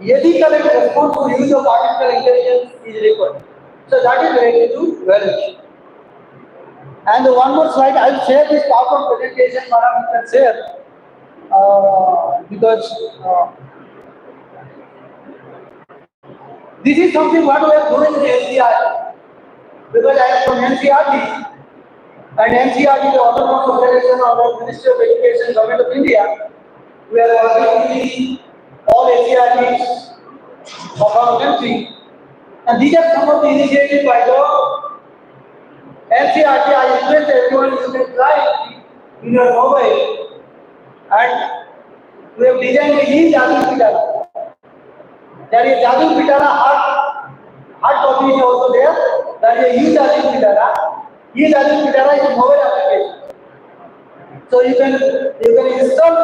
ethical response to use of artificial intelligence is required. So that is related to values. And one more slide, I will share this PowerPoint presentation, Madam, you can share. Because this is something what we are doing in NCERT. Because I am from NCERT, and NCERT is the Autonomous Organization of the Ministry of Education, Government of India. We are working with all NCERTs of our country. And these are some of the initiatives by the NCERT. I request everyone you can try in your mobile. And we have designed a e-Jadu Pitara. There is Jadu Pitara hard copy is also there. There is a e-Jadu Pitara. E-Jadu Pitara is a mobile application. So you can install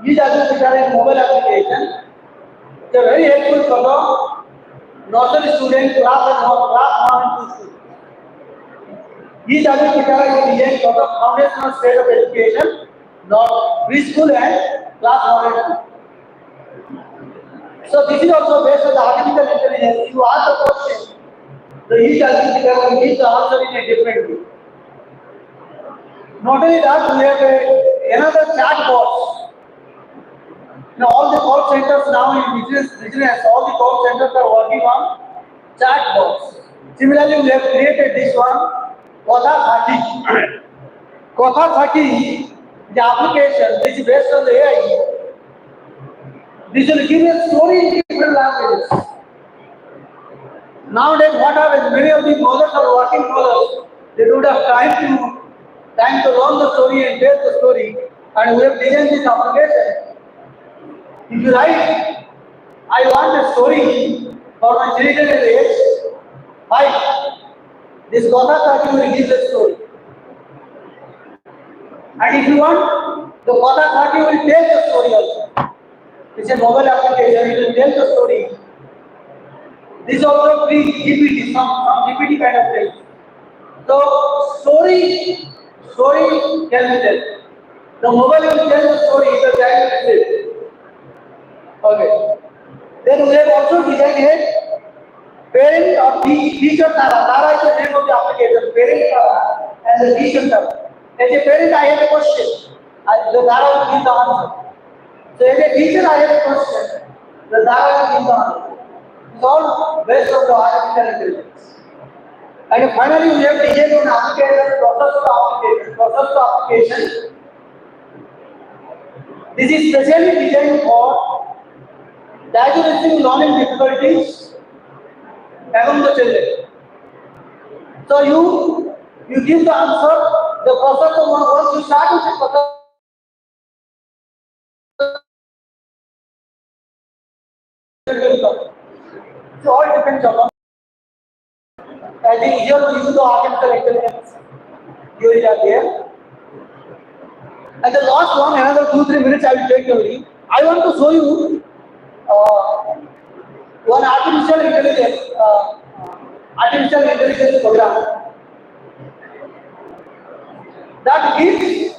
e-Jadu Pitara in mobile application. It's very helpful for the nursery student, class 1 and 2 students. E-Jadu Pitara is designed for the foundational stage of education, not preschool and class 1 and 2. So this is also based on the artificial intelligence. You ask the question, the e-Jadu Pitara will give the answer in a different way. Not only that, we have another chat box. Now all the call centers now in business, all the call centers are working on chat box. Similarly, we have created this one, Kotha Saki. Kotha Saki, the application, this is based on the AI. This will give a story in different languages. Nowadays, what happens? Many of the mothers are working mothers. They don't have time to learn the story and tell the story. And we have designed this application. If you write, I want a story for my children at age 5. This Gotha Kaki will give the story. And if you want, the Gotha Kaki will tell the story also. It's a mobile application, it will tell the story. This is also free GPT, some GPT kind of thing. So story can be tell. The mobile will tell the story, the child will tell. Okay. Then we have also designed a parent or teacher Tara. Tara is the name of the application. Parent Tara and the teacher Tara. As a parent, I have a question. The Tara will give the answer. So as a teacher, I have a question. The Tara will give the answer. It's all based on the artificial intelligence. And finally, we have designed an application, process to application. This is specially designed for diagnosing learning difficulties among the children. So you give the answer, the process of once you start with the process. So all depends upon. I think here we use the artificial intelligence theory are there. And the last one, another 2-3 minutes I will take only. I want to show you one artificial intelligence program that gives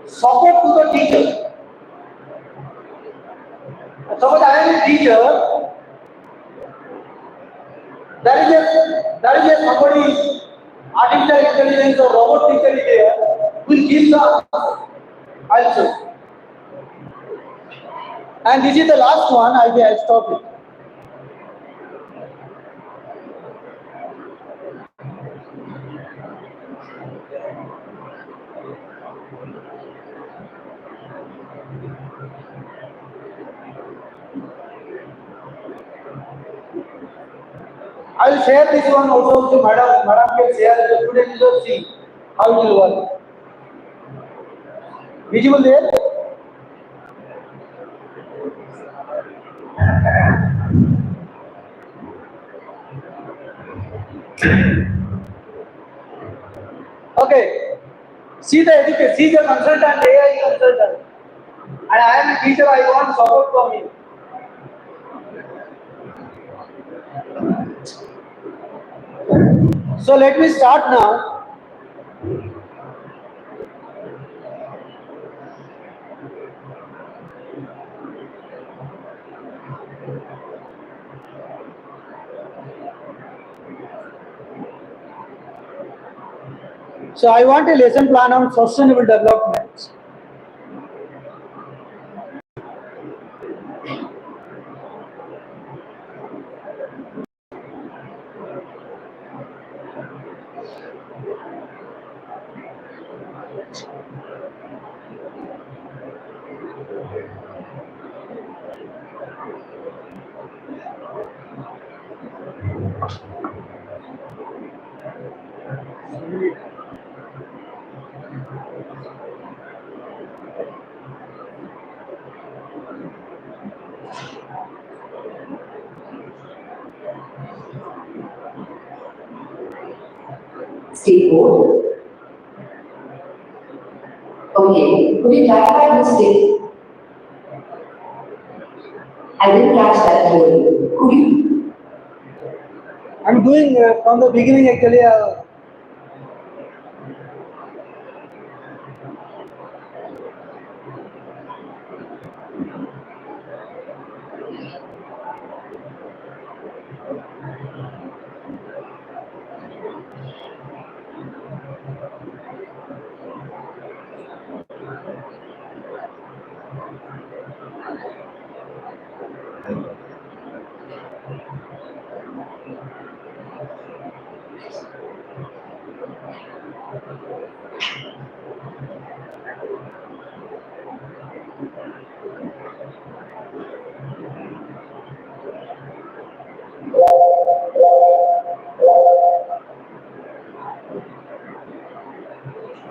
support to the teacher. Suppose I am a teacher, there is a somebody, artificial intelligence or robot teacher is there, will give the answer. And this is the last one, I'll stop it. I will share this one also to Madam. Madam can share the students will see how it will work. Visible there? Okay. See the education, see the consultant, AI consultant. And I am a teacher, I want support from you. So let me start now. So I want a lesson plan on sustainable development.
State board. Okay, could you clarify the state? I didn't catch that clearly. Could you?
I'm doing from the beginning actually.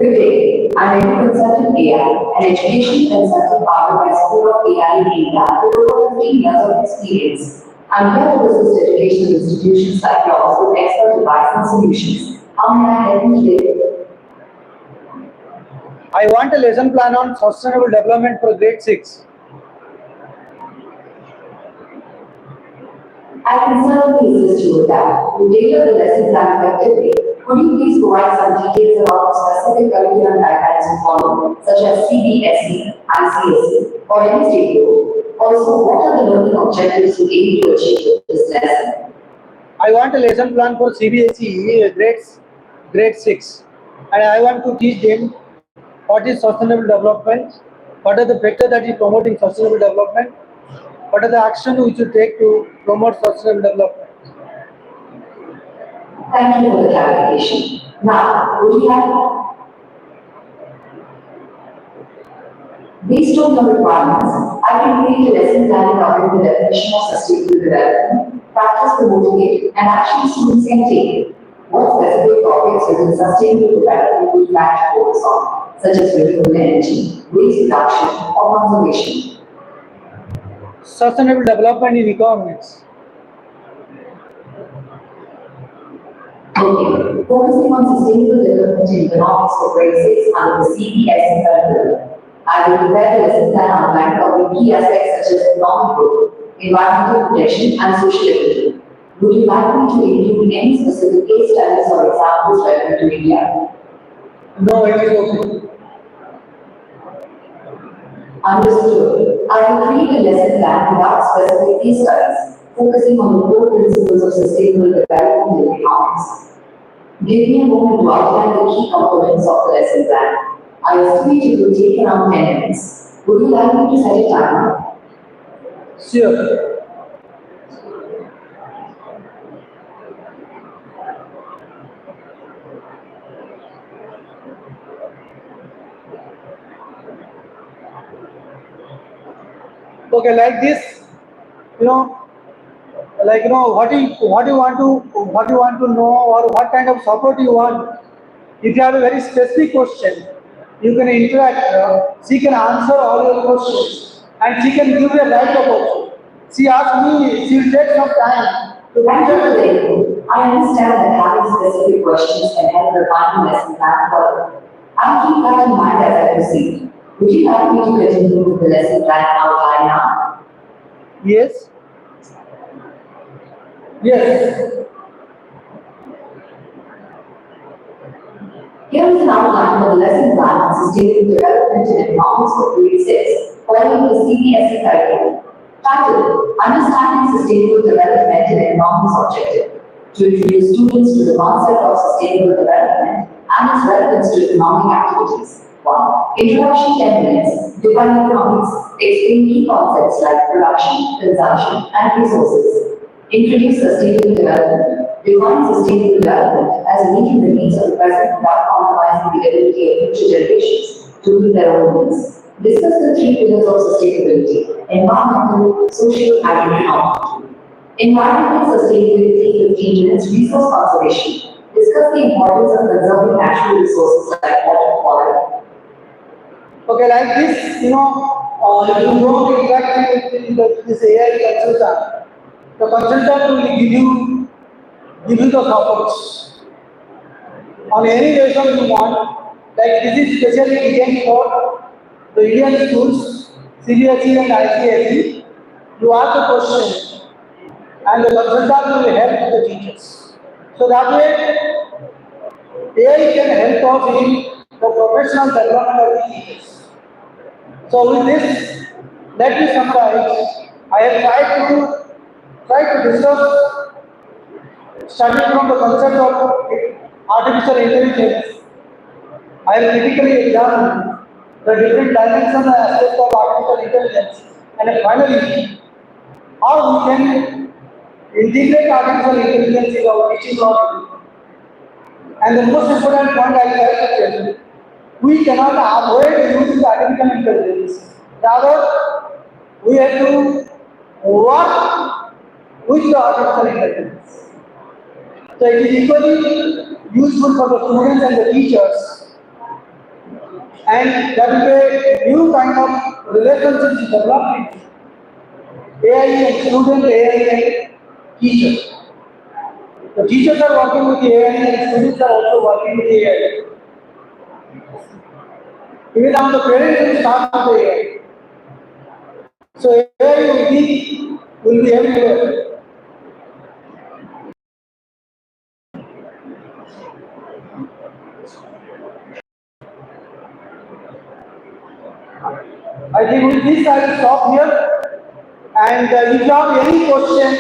Good day. I'm a consultant AI, an education consultant powered by School of AI in India with over 15 years of experience. I'm here to assist educational institutions like yours with expert advice and solutions. How may I help you today?
I want a lesson plan on sustainable development for grade 6.
I can certainly assist you with that. To tailor the lesson plan effectively, could you please provide some details about the specific curriculum guidelines you follow, such as CBSE, ICSE, or any state board? Also, what are the learning objectives you aim to achieve with this lesson?
I want a lesson plan for CBSE grade 6, and I want to teach them what is sustainable development, what are the factors that is promoting sustainable development, what are the actions we should take to promote sustainable development.
Thank you for the clarification. Now, would you like based on your requirements, I can create a lesson plan covering the definition of sustainable development, practice to motivate, and action students can take. What specific topics within sustainable development would you like to focus on, such as renewable energy, waste reduction, or conservation?
Sustainable development in economics.
Okay, focusing on sustainable development in economics for grade 6 under the CBSE curriculum. I will prepare the lesson plan outline covering key aspects such as economic growth, environmental protection, and social equity. Would you like me to include any specific case studies or examples relevant to India?
No, it is okay.
Understood. I will create a lesson plan without specific case studies, focusing on the core principles of sustainable development in economics. Give me a moment to outline the key components of the lesson plan. I estimate it will take around 10 minutes. Would you like me to set a timer?
Sure. Okay, like this, what you want to know, or what kind of support you want. If you have a very specific question, you can interact. She can answer all your questions, and she can give you a right approach. She asked me, she will take some time to
Thank you
answer.
for the input. I understand that having specific questions can help refine the lesson plan further. I'll keep that in mind as I proceed. Would you like me to continue with the lesson plan outline now?
Yes. Yes.
Here is an outline for the lesson plan on sustainable development in economics for grade 6, following the CBSE curriculum. Titled, Understanding Sustainable Development in Economics Objective, to introduce students to the concept of sustainable development and its relevance to economic activities. 1. Introduction 10 minutes. Define economics. Explain key concepts like production, consumption, and resources. Introduce sustainable development. Define sustainable development as meeting the needs of the present without compromising the ability of future generations to meet their own needs. Discuss the 3 pillars of sustainability: environmental, social, and economic. Environmental sustainability 15 minutes. Resource conservation. Discuss the importance of conserving natural resources like water, water.
Okay, like this, you don't interact with this AI consultant. The consultant will give you the supports on any lesson you want. Like this is specially designed for the Indian schools, CBSE and ICSE. You ask the question, and the consultant will help the teachers. So that way, AI can help us in the professional development of the teachers. So with this, let me summarize. I have tried to discuss, starting from the concept of artificial intelligence. I have critically examined the different dimensions and aspects of artificial intelligence, and finally, how we can integrate artificial intelligence in our teaching model. And the most important point I would like to tell you, we cannot avoid using artificial intelligence. Rather, we have to work with the artificial intelligence. So it is equally useful for the students and the teachers and there will be a new kind of relationship developed. AI and student, AI and teacher. The teachers are working with AI and students are also working with AI. Even now the parents will start with AI. So AI will be everywhere. I think with this I will stop here. And if you have any question,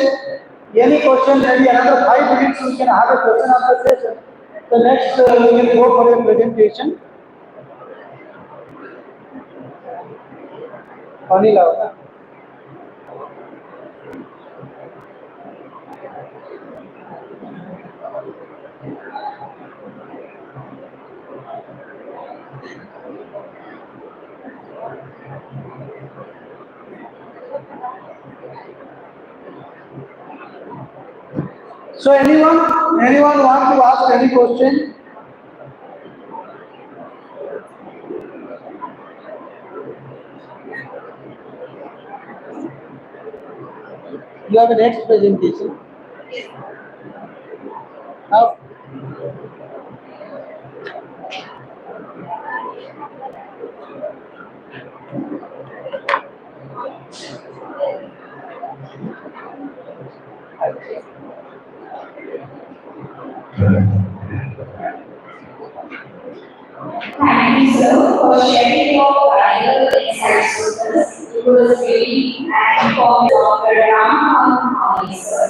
maybe another 5 minutes we can have a question answer session. The next we will go for a presentation. Anila. So anyone want to ask any question? You have a next presentation. Now,
Thank you, sir, for sharing your valuable insights with us. It was really and for Dr. Ram, sir.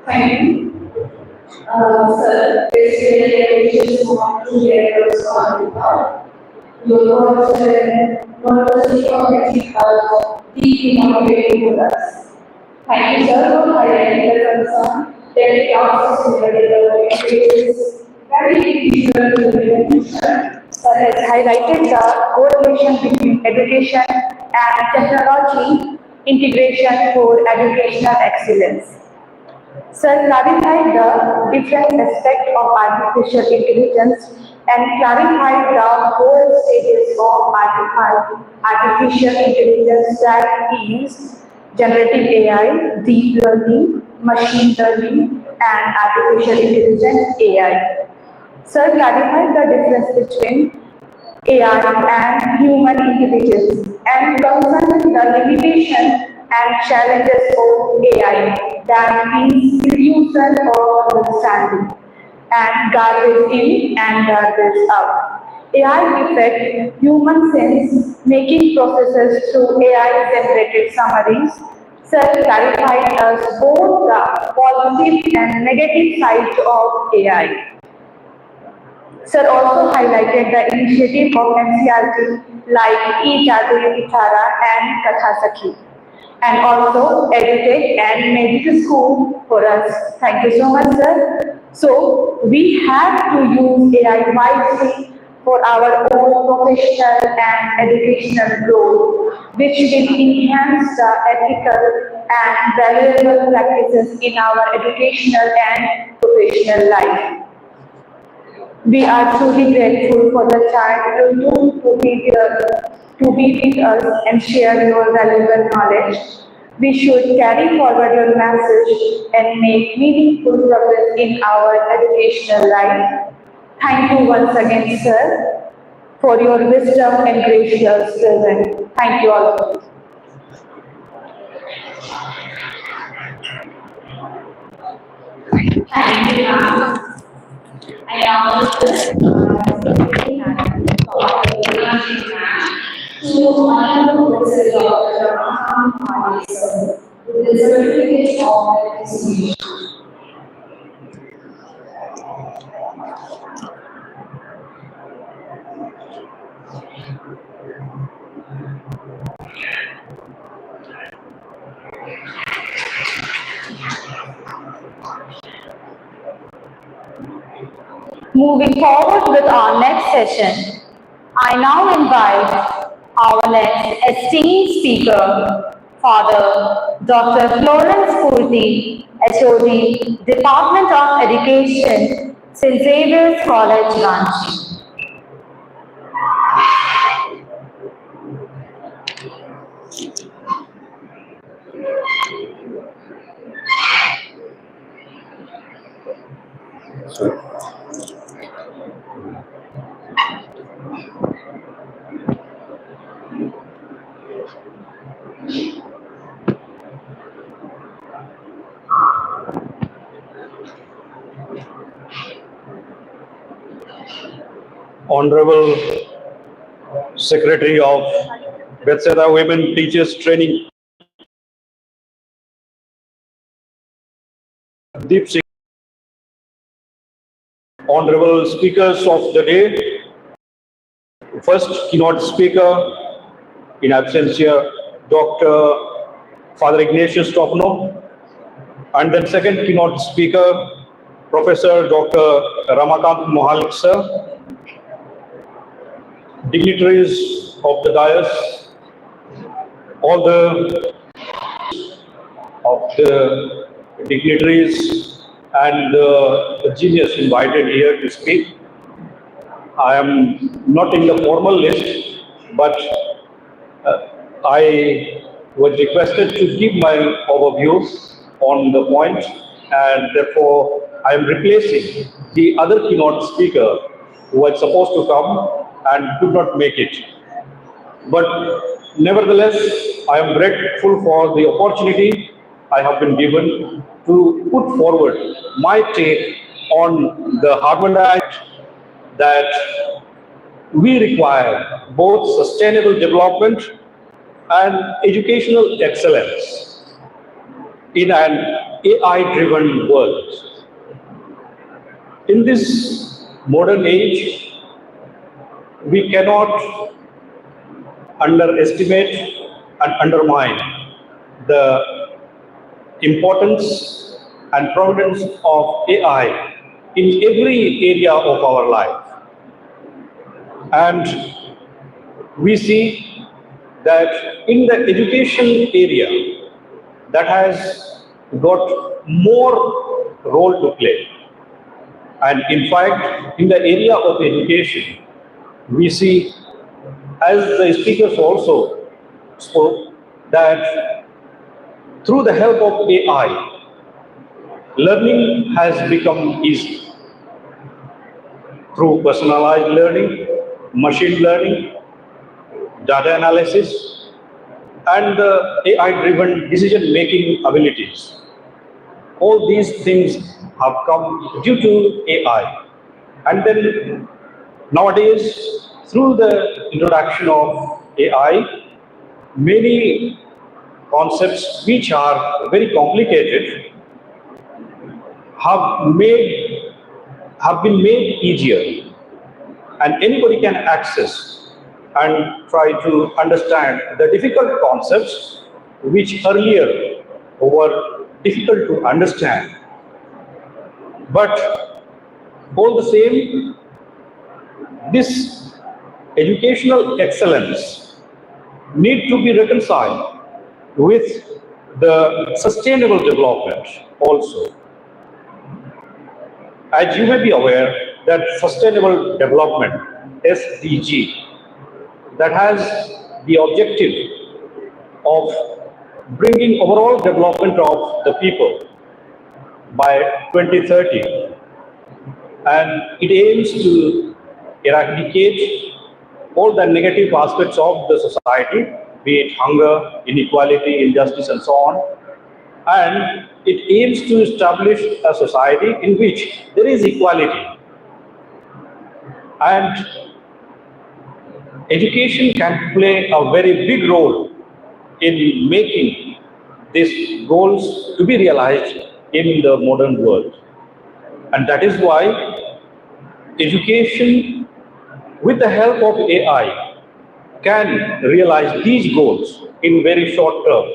Thank you. Sir, basically, I just want to hear your story about your words and what was the objective deeply motivating with us. Thank you, sir, for highlighting the concern that the office is very difficult to implement.
Sir has highlighted the correlation between education and technology integration for educational excellence. Sir clarified the different aspects of artificial intelligence and clarified the 4 stages of artificial intelligence, that is generative AI, deep learning, machine learning, and artificial intelligence AI. Sir clarified the difference between AI and human intelligence and concerned the limitation and challenges of AI, that means illusion of understanding and garbage in and garbage out. AI affect human sense making processes through AI generated summaries. Sir clarified us both the positive and negative sides of AI. Sir also highlighted the initiative of NCRT like E-Jadu Ithara and Kathasakhi, and also EduTech and Medical School for us. Thank you so much, sir. So we have to use AI wisely for our own professional and educational growth, which will enhance the ethical and valuable practices in our educational and professional life. We are truly grateful for the chance to be with us and share your valuable knowledge. We should carry forward your message and make meaningful progress in our educational life. Thank you once again, sir, for your wisdom and gracious presence. Thank you all.
Thank you, ma'am. I now request to honor Professor Dr. Rahman, sir, with the certificate of distinction.
Moving forward with our next session, I now invite our next esteemed speaker Father Dr. Florence Purti, HOD, Department of Education, St. Xavier's College, Ranchi.
Honorable Secretary of BETHESDA Women Teachers Training, Deep Singh, honorable speakers of the day, first keynote speaker in absentia, Dr. Father Ignatius Topno, and then second keynote speaker, Professor Dr. Ramakant Mohalik sir, dignitaries of the dais, all the dignitaries and the genius invited here to speak. I am not in the formal list, but I was requested to give my overview on the point, and therefore I am replacing the other keynote speaker who was supposed to come and could not make it. But nevertheless, I am grateful for the opportunity I have been given to put forward my take on the harmonized that we require both sustainable development and educational excellence in an AI-driven world. In this modern age, we cannot underestimate and undermine the importance and prominence of AI in every area of our life. And we see that in the education area, that has got more role to play. And in fact, in the area of education, we see, as the speakers also spoke, that through the help of AI, learning has become easy. Through personalized learning, machine learning, data analysis, and the AI-driven decision-making abilities. All these things have come due to AI. And then nowadays, through the introduction of AI, many concepts which are very complicated have been made easier, and anybody can access and try to understand the difficult concepts which earlier were difficult to understand. But all the same, this educational excellence need to be reconciled with the sustainable development also. As you may be aware, that sustainable development, SDG, that has the objective of bringing overall development of the people by 2030, and it aims to eradicate all the negative aspects of the society, be it hunger, inequality, injustice, and so on. And it aims to establish a society in which there is equality. And education can play a very big role in making these goals to be realized in the modern world. And that is why education, with the help of AI, can realize these goals in very short term.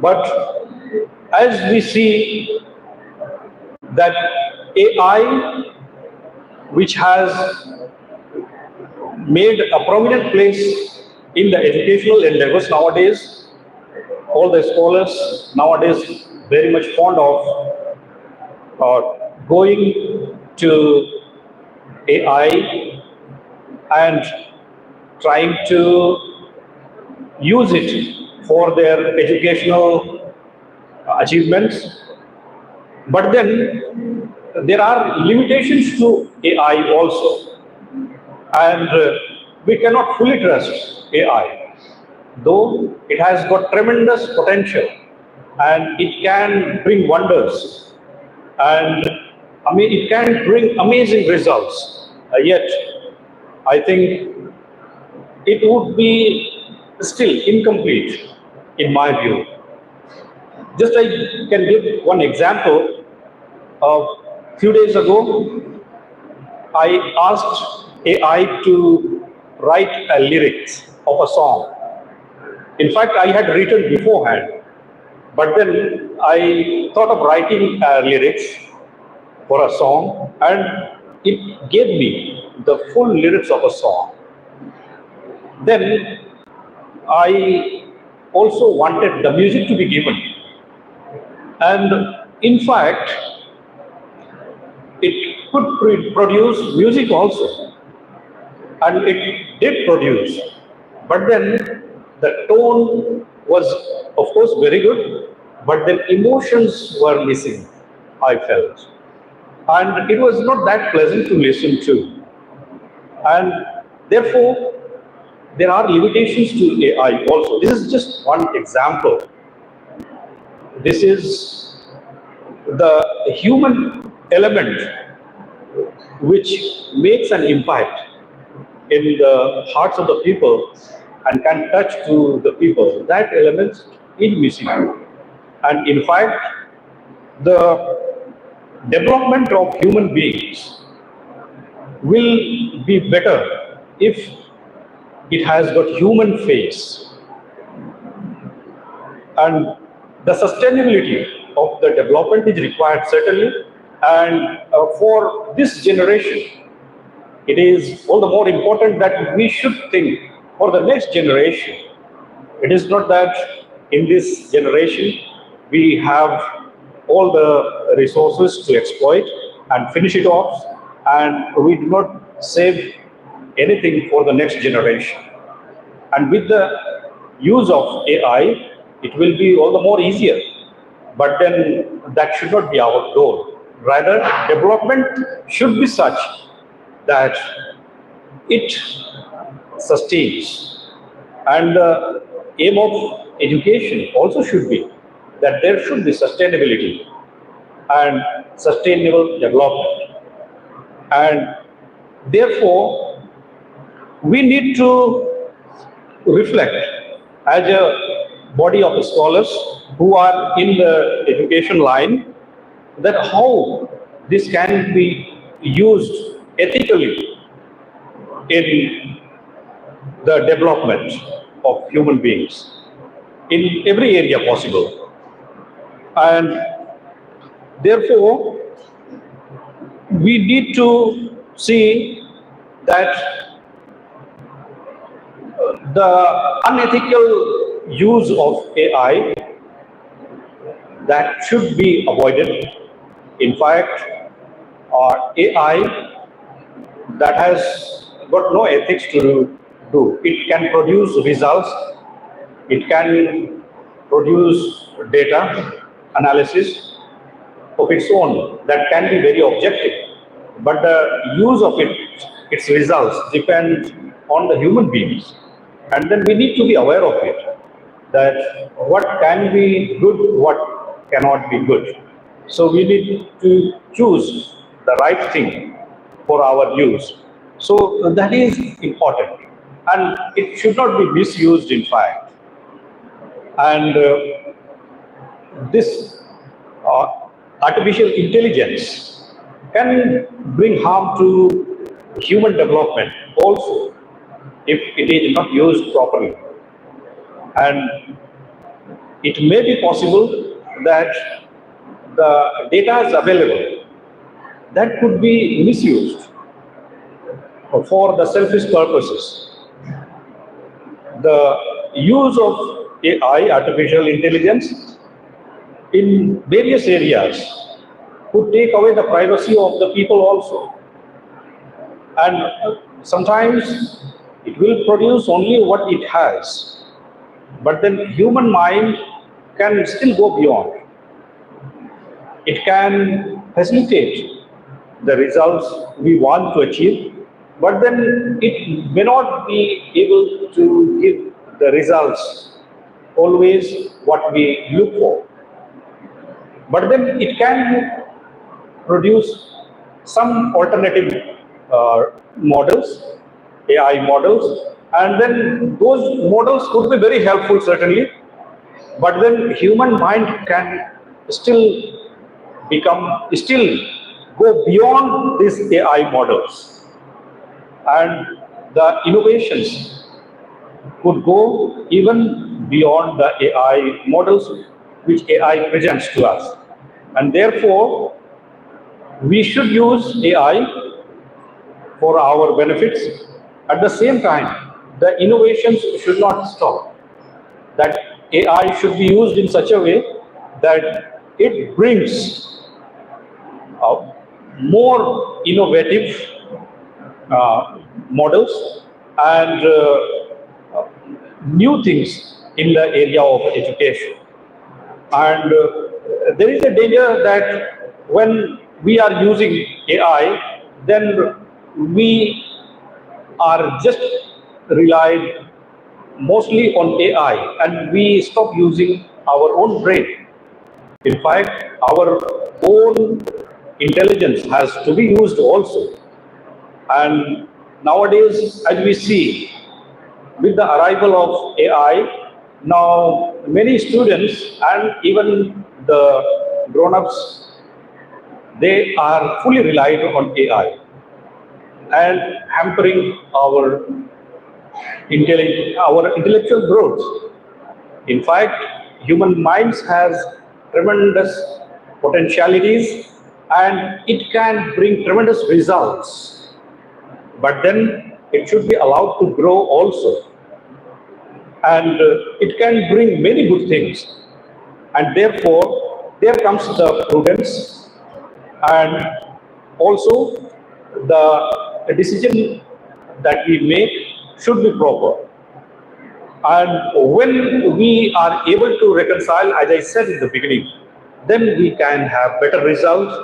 But as we see that AI, which has made a prominent place in the educational endeavors nowadays, all the scholars nowadays very much fond of going to AI and trying to use it for their educational achievements. But then there are limitations to AI also, and we cannot fully trust AI, though it has got tremendous potential and it can bring wonders, and I mean it can bring amazing results. Yet, I think it would be still incomplete in my view. Just I can give one example. A few days ago, I asked AI to write a lyrics of a song. In fact, I had written beforehand, but then I thought of writing lyrics for a song, and it gave me the full lyrics of a song. Then I also wanted the music to be given, and in fact, it could produce music also, and it did produce. But then the tone was, of course, very good, but then emotions were missing, I felt. And it was not that pleasant to listen to. And therefore, there are limitations to AI also. This is just one example. This is the human element which makes an impact in the hearts of the people and can touch to the people. That element is missing. And in fact, the development of human beings will be better if it has got human face. And the sustainability of the development is required certainly, and for this generation, it is all the more important that we should think for the next generation. It is not that in this generation we have all the resources to exploit and finish it off, and we do not save anything for the next generation. And with the use of AI, it will be all the more easier. But then that should not be our goal. Rather, development should be such that it sustains. And the aim of education also should be that there should be sustainability and sustainable development. And therefore, we need to reflect as a body of scholars who are in the education line, that how this can be used ethically in the development of human beings in every area possible. And therefore, we need to see that the unethical use of AI, that should be avoided. In fact, AI that has got no ethics to do. It can produce results, it can produce data analysis of its own that can be very objective. But the use of its results depend on the human beings. And then we need to be aware of it, that what can be good, what cannot be good. So we need to choose the right thing for our use. So that is important. And it should not be misused, in fact. And this artificial intelligence can bring harm to human development also, if it is not used properly. And it may be possible that the data is available that could be misused for the selfish purposes. The use of AI, artificial intelligence, in various areas could take away the privacy of the people also. And sometimes it will produce only what it has. But then human mind can still go beyond. It can facilitate the results we want to achieve, but then it may not be able to give the results always what we look for. But then it can produce some alternative models, AI models, and then those models could be very helpful certainly, but then human mind can still still go beyond these AI models, and the innovations could go even beyond the AI models which AI presents to us. And therefore, we should use AI for our benefits. At the same time, the innovations should not stop. That AI should be used in such a way that it brings more innovative models and new things in the area of education. And there is a danger that when we are using AI, then we are just relied mostly on AI and we stop using our own brain. In fact, our own intelligence has to be used also. And nowadays, as we see, with the arrival of AI, now many students and even the grown-ups, they are fully relied on AI and hampering our intellectual growth. In fact, human minds has tremendous potentialities and it can bring tremendous results. But then it should be allowed to grow also. And it can bring many good things. And therefore, there comes the prudence and also the decision that we make should be proper. And when we are able to reconcile, as I said in the beginning, then we can have better results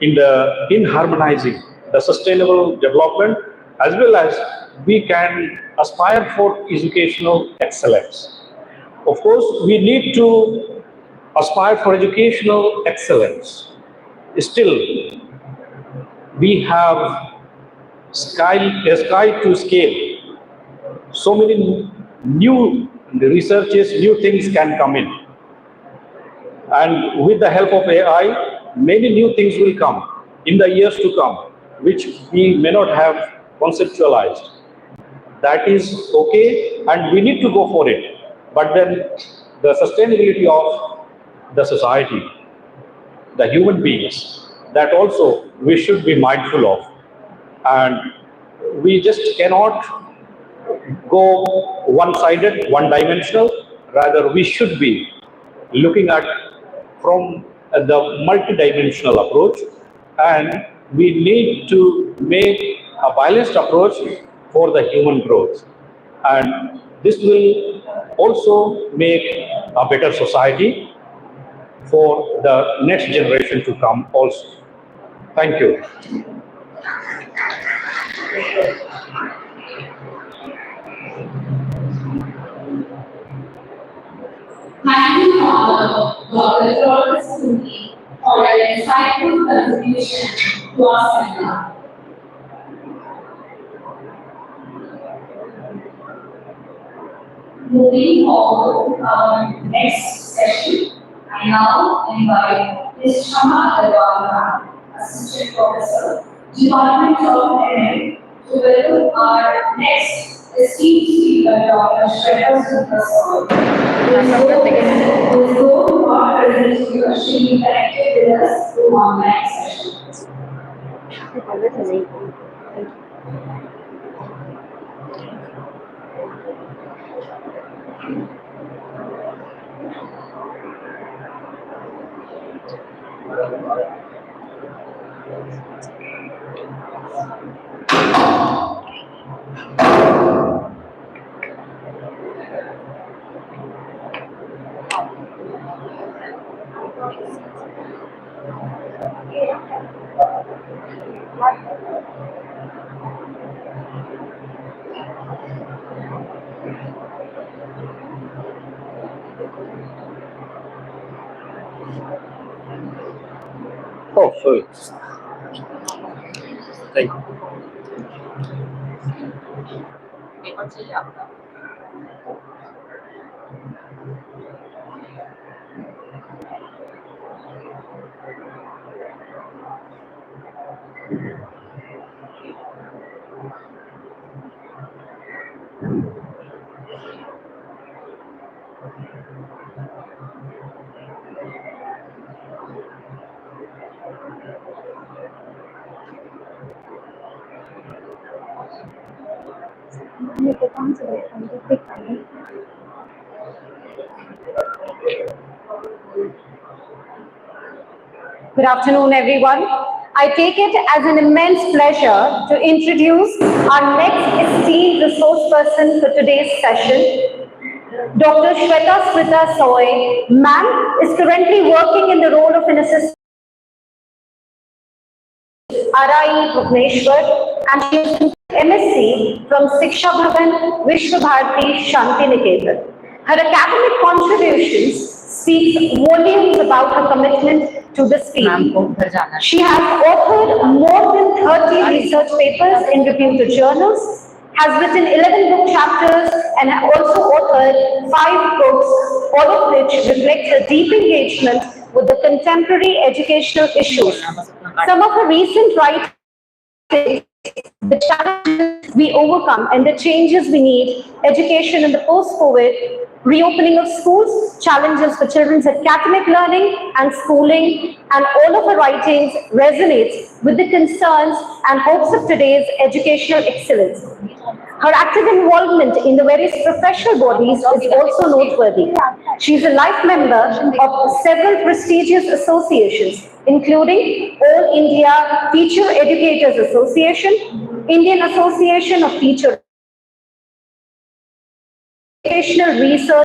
in harmonizing the sustainable development, as well as we can aspire for educational excellence. Of course, we need to aspire for educational excellence. Still, we have a sky to scale. So many new researches, new things can come in. And with the help of AI, many new things will come in the years to come, which we may not have conceptualized. That is okay, and we need to go for it. But then the sustainability of the society, the human beings, that also we should be mindful of. And we just cannot go one-sided, one-dimensional. Rather, we should be looking at from the multidimensional approach, and we need to make a balanced approach for the human growth. And this will also make a better society for the next generation to come also. Thank you.
Thank you, Dr. Florence Cooney, for your insightful contribution to our seminar. Moving on to our next session, I now invite Ms. Shama Agarwal, Assistant Professor, Department of MA, to welcome our next esteemed speaker, Dr. Shreya Sundar. Who is going to our presentation, she will be connected with us through online session.
Oh, sorry. Thank you.
Good afternoon, everyone. I take it as an immense pleasure to introduce our next esteemed resource person for today's session. Dr. Shweta Smita Soy, ma'am, is currently working in the role of an assistant RI Bhubaneswar, and she is MSc from Shiksha Bhavan, Vishwa Bharati, Shanti Niketan. Her academic contributions speak volumes about her commitment to this field. She has authored more than 30 research papers in reputed journals, has written 11 book chapters, and has also authored 5 books, all of which reflect her deep engagement with the contemporary educational issues. Some of her recent writings, the challenges we overcome and the changes we need, education in the post-COVID, reopening of schools, challenges for children's academic learning and schooling, and all of her writings resonates with the concerns and hopes of today's educational excellence. Her active involvement in the various professional bodies is also noteworthy. She is a life member of several prestigious associations, including All India Teacher Educators Association, Indian Association of Teacher Educational Research